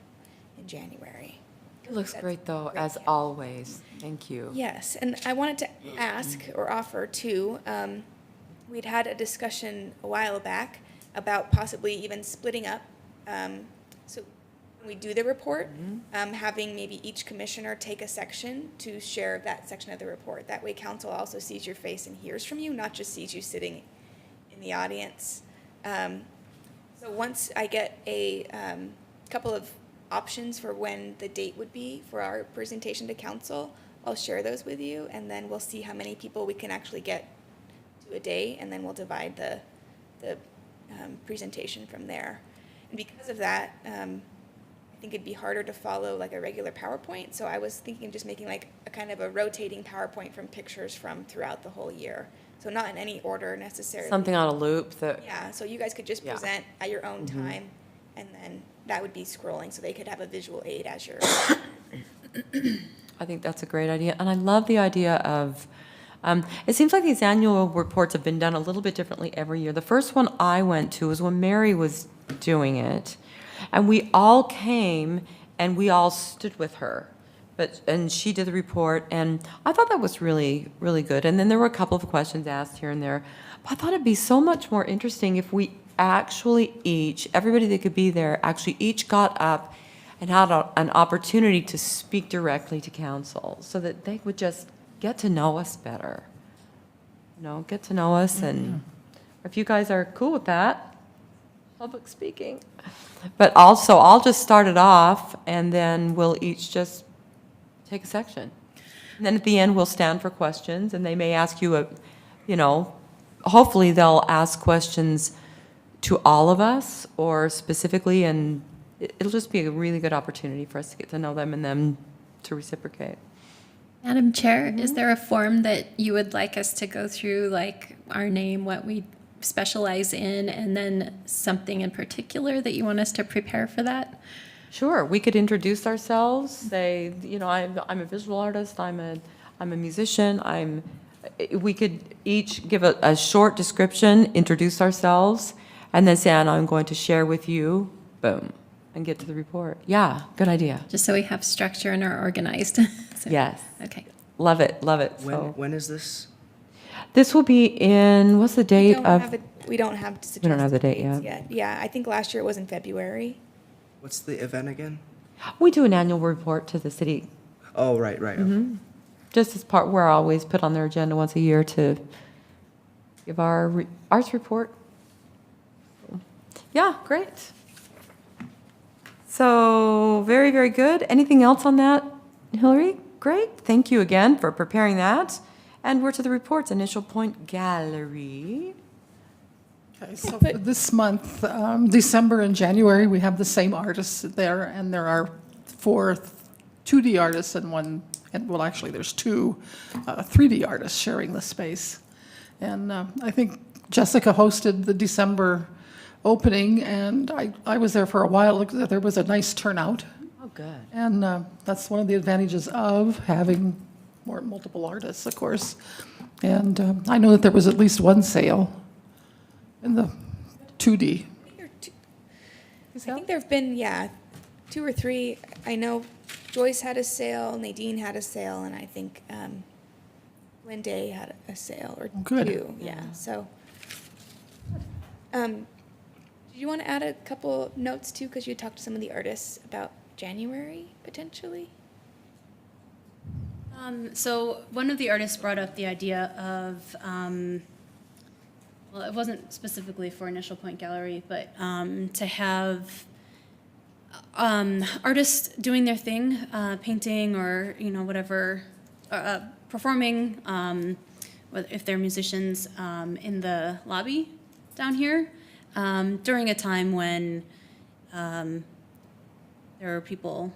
in January. It looks That's great, though, great, as yeah. always. Thank you. Yes, and I wanted to ask or offer too, we'd had a discussion a while back about possibly even splitting up. So when we do the report, having maybe each commissioner take a section to share that section of the report. That way council also sees your face and hears from you, not just sees you sitting in the audience. So once I get a couple of options for when the date would be for our presentation to council, I'll share those with you, and then we'll see how many people we can actually get to a day, and then we'll divide the presentation from there. And because of that, I think it'd be harder to follow like a regular PowerPoint, so I was thinking of just making like a kind of a rotating PowerPoint from pictures from throughout the whole year. So not in any order necessarily. Something on a loop that, Yeah, so you guys could just Yeah. present at your own time, and then that would be scrolling, so they could have a visual aid as you're. I think that's a great idea. And I love the idea of, it seems like these annual reports have been done a little bit differently every year. The first one I went to was when Mary was doing it, and we all came and we all stood with her. And she did the report, and I thought that was really, really good. And then there were a couple of questions asked here and there. But I thought it'd be so much more interesting if we actually everybody that could be there, actually each got up and had an opportunity to speak directly to council, so that they would just get to know us better. You know, get to know us, and if you guys are cool with that, public speaking. But also, I'll just start it off, and then we'll each just take a section. And then at the end, we'll stand for questions, and they may ask you hopefully they'll ask questions to all of us, or specifically, and it'll just be a really good opportunity for us to get to know them and them to reciprocate. Madam Chair, is there a form that you would like us to go through, like our name, what we specialize in, and then something in particular that you want us to prepare for that? Sure, we could introduce ourselves, say, I'm a visual artist, I'm a musician, we could each give a short description, introduce ourselves, and then say, and I'm going to share with you, boom, and get to the report. Yeah, good idea. Just so we have structure and are organized. So- Yes. Okay. Love it, love it. So When is this? this will be in, what's the date of? We don't have We don't have the date dates yet. Yeah, I think last year it was in February. What's the event again? We do an annual report to the city, Oh, right. just as part, we're always put on their agenda once a year to give our arts report. Yeah, great. So, very, very good. Anything else on that, Hillary? Great. Thank you again for preparing that. And we're to the reports, Initial Point Gallery. Okay, so for this month, December and January, we have the same artists there, and there are 4 2D artists actually, there's 2 3D artists sharing the space. And I think Jessica hosted the December opening, and I was there for a while. There was a nice turnout, Oh, good. and that's one of the advantages of having multiple artists, of course. And I know that there was at least one sale in the 2D. I think there have been, 2 or 3. I know Joyce had a sale, Nadine had a sale, and I think Linday had a sale or Good. 2. Yeah, so. Do you want to add a couple notes too? Because you talked to some of the artists about January potentially. So one of the artists brought up the idea of, well, it wasn't specifically for Initial Point Gallery, but to have artists doing their thing, painting or whatever, performing, if they're musicians, in the lobby down here during a time when there are people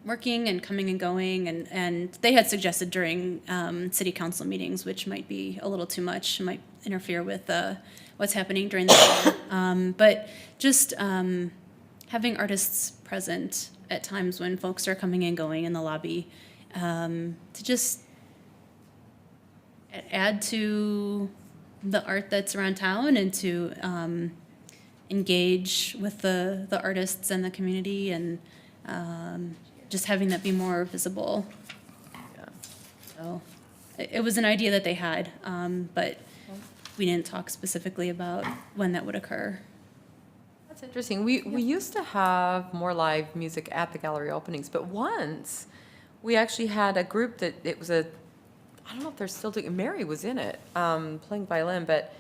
working and coming and going, and they had suggested during city council meetings, which might be a little too much, might interfere with what's happening during the day. But just having artists present at times when folks are coming and going in the lobby, to just add to the art that's around town and to engage with the artists and the community, and just having that be more visible. So it was an idea that they had, but we didn't talk specifically about when that would occur. That's interesting. We used to have more live music at the gallery openings, but once we actually had a group that, it was a, I don't know if they're still doing, Mary was in it, playing violin, but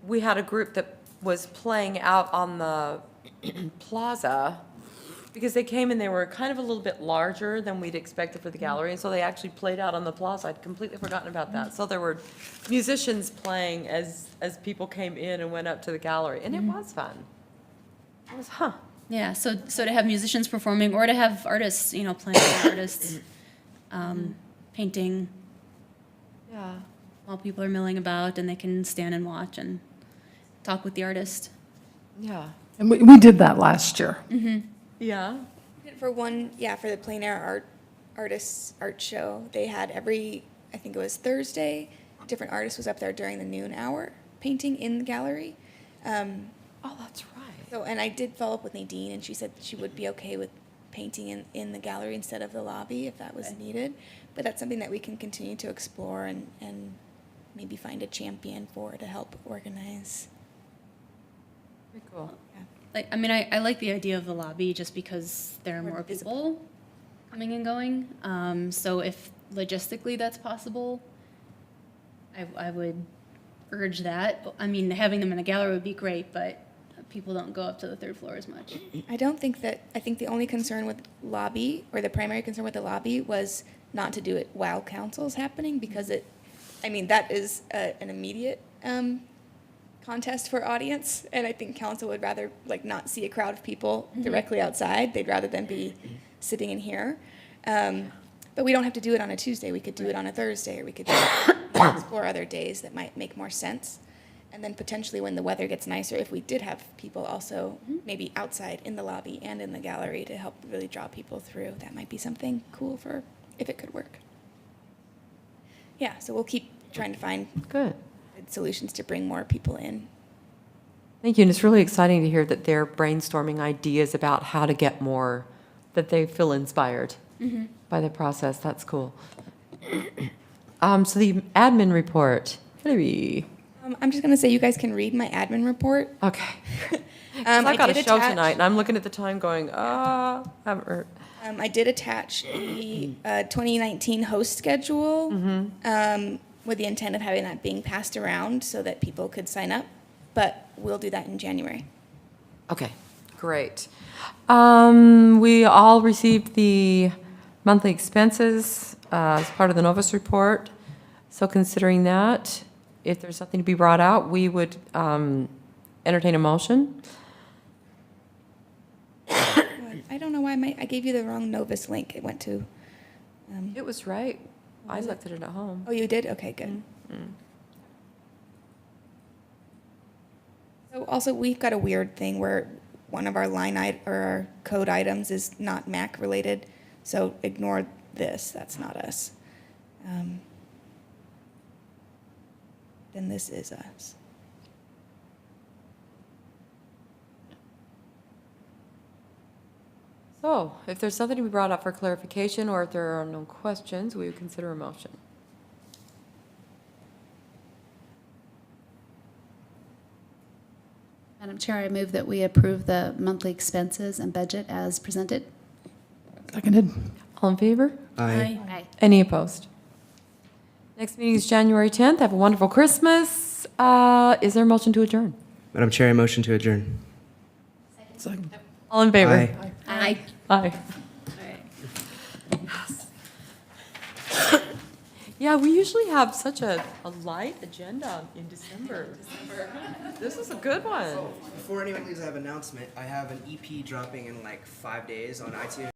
we had a group that was playing out on the plaza because they came and they were kind of a little bit larger than we'd expected for the gallery, and so they actually played out on the plaza. I'd completely forgotten about that. So there were musicians playing as people came in and went up to the gallery, and it was fun. It was, Yeah, so to have musicians performing or to have artists, playing artists, painting yeah. while people are milling about and they can stand and watch and talk with the artist. Yeah. And we did that last year. Yeah. For for the plein air artists art show, they had I think it was Thursday, a different artist was up there during the noon hour painting in the gallery. Oh, that's right. So, and I did follow up with Nadine, and she said she would be okay with painting in the gallery instead of the lobby if that was needed. But that's something that we can continue to explore and maybe find a champion for to help organize. Very cool. I like the idea of the lobby just because there are more people coming and going. So if logistically that's possible, I would urge that. Having them in the gallery would be great, but people don't go up to the third floor as much. I think the only concern with lobby, or the primary concern with the lobby, was not to do it while council's happening, because that is an immediate contest for audience, and I think council would rather not see a crowd of people directly outside. They'd rather than be sitting in here. But we don't have to do it on a Tuesday. We could do it on a Thursday, or we could explore other days that might make more sense. And then potentially when the weather gets nicer, if we did have people also maybe outside in the lobby and in the gallery to help really draw people through, that might be something cool for if it could work. Yeah, so we'll keep trying to find Good. solutions to bring more people in. Thank you, and it's really exciting to hear that they're brainstorming ideas about how to get more, that they feel inspired by the process. That's cool. So the admin report, Hillary. I'm just going to say you guys can read my admin report. Okay. 'Cause I've got a did show attach- tonight, and I'm looking at the time going, I haven't heard. I did attach the 2019 host schedule with the intent of having that being passed around so that people could sign up, but we'll do that in January. Okay, great. We all received the monthly expenses as part of the Novus report. So considering that, if there's something to be brought out, we would entertain a motion. I don't know why I gave you the wrong Novus link. It went to, It was right. I looked at it at home. oh, you did? Okay, good. So also, we've got a weird thing where one of our or our code items is not Mac related, so ignore this. That's not us. Then this is us. So if there's something to be brought up for clarification, or if there are no questions, we would consider a motion. Madam Chair, I move that we approve the monthly expenses and budget as presented. Seconded. All in favor? Aye. Aye. Any opposed? Next meeting is January 10th. Have a wonderful Christmas. Is there a motion to adjourn? Madam Chair, I motion to adjourn. Second. All in favor? Aye. Aye. Aye. Yeah, we usually have such a light agenda in December. This is a good one. Before anyone leaves, I have an announcement. I have an EP dropping in like 5 days on iTunes.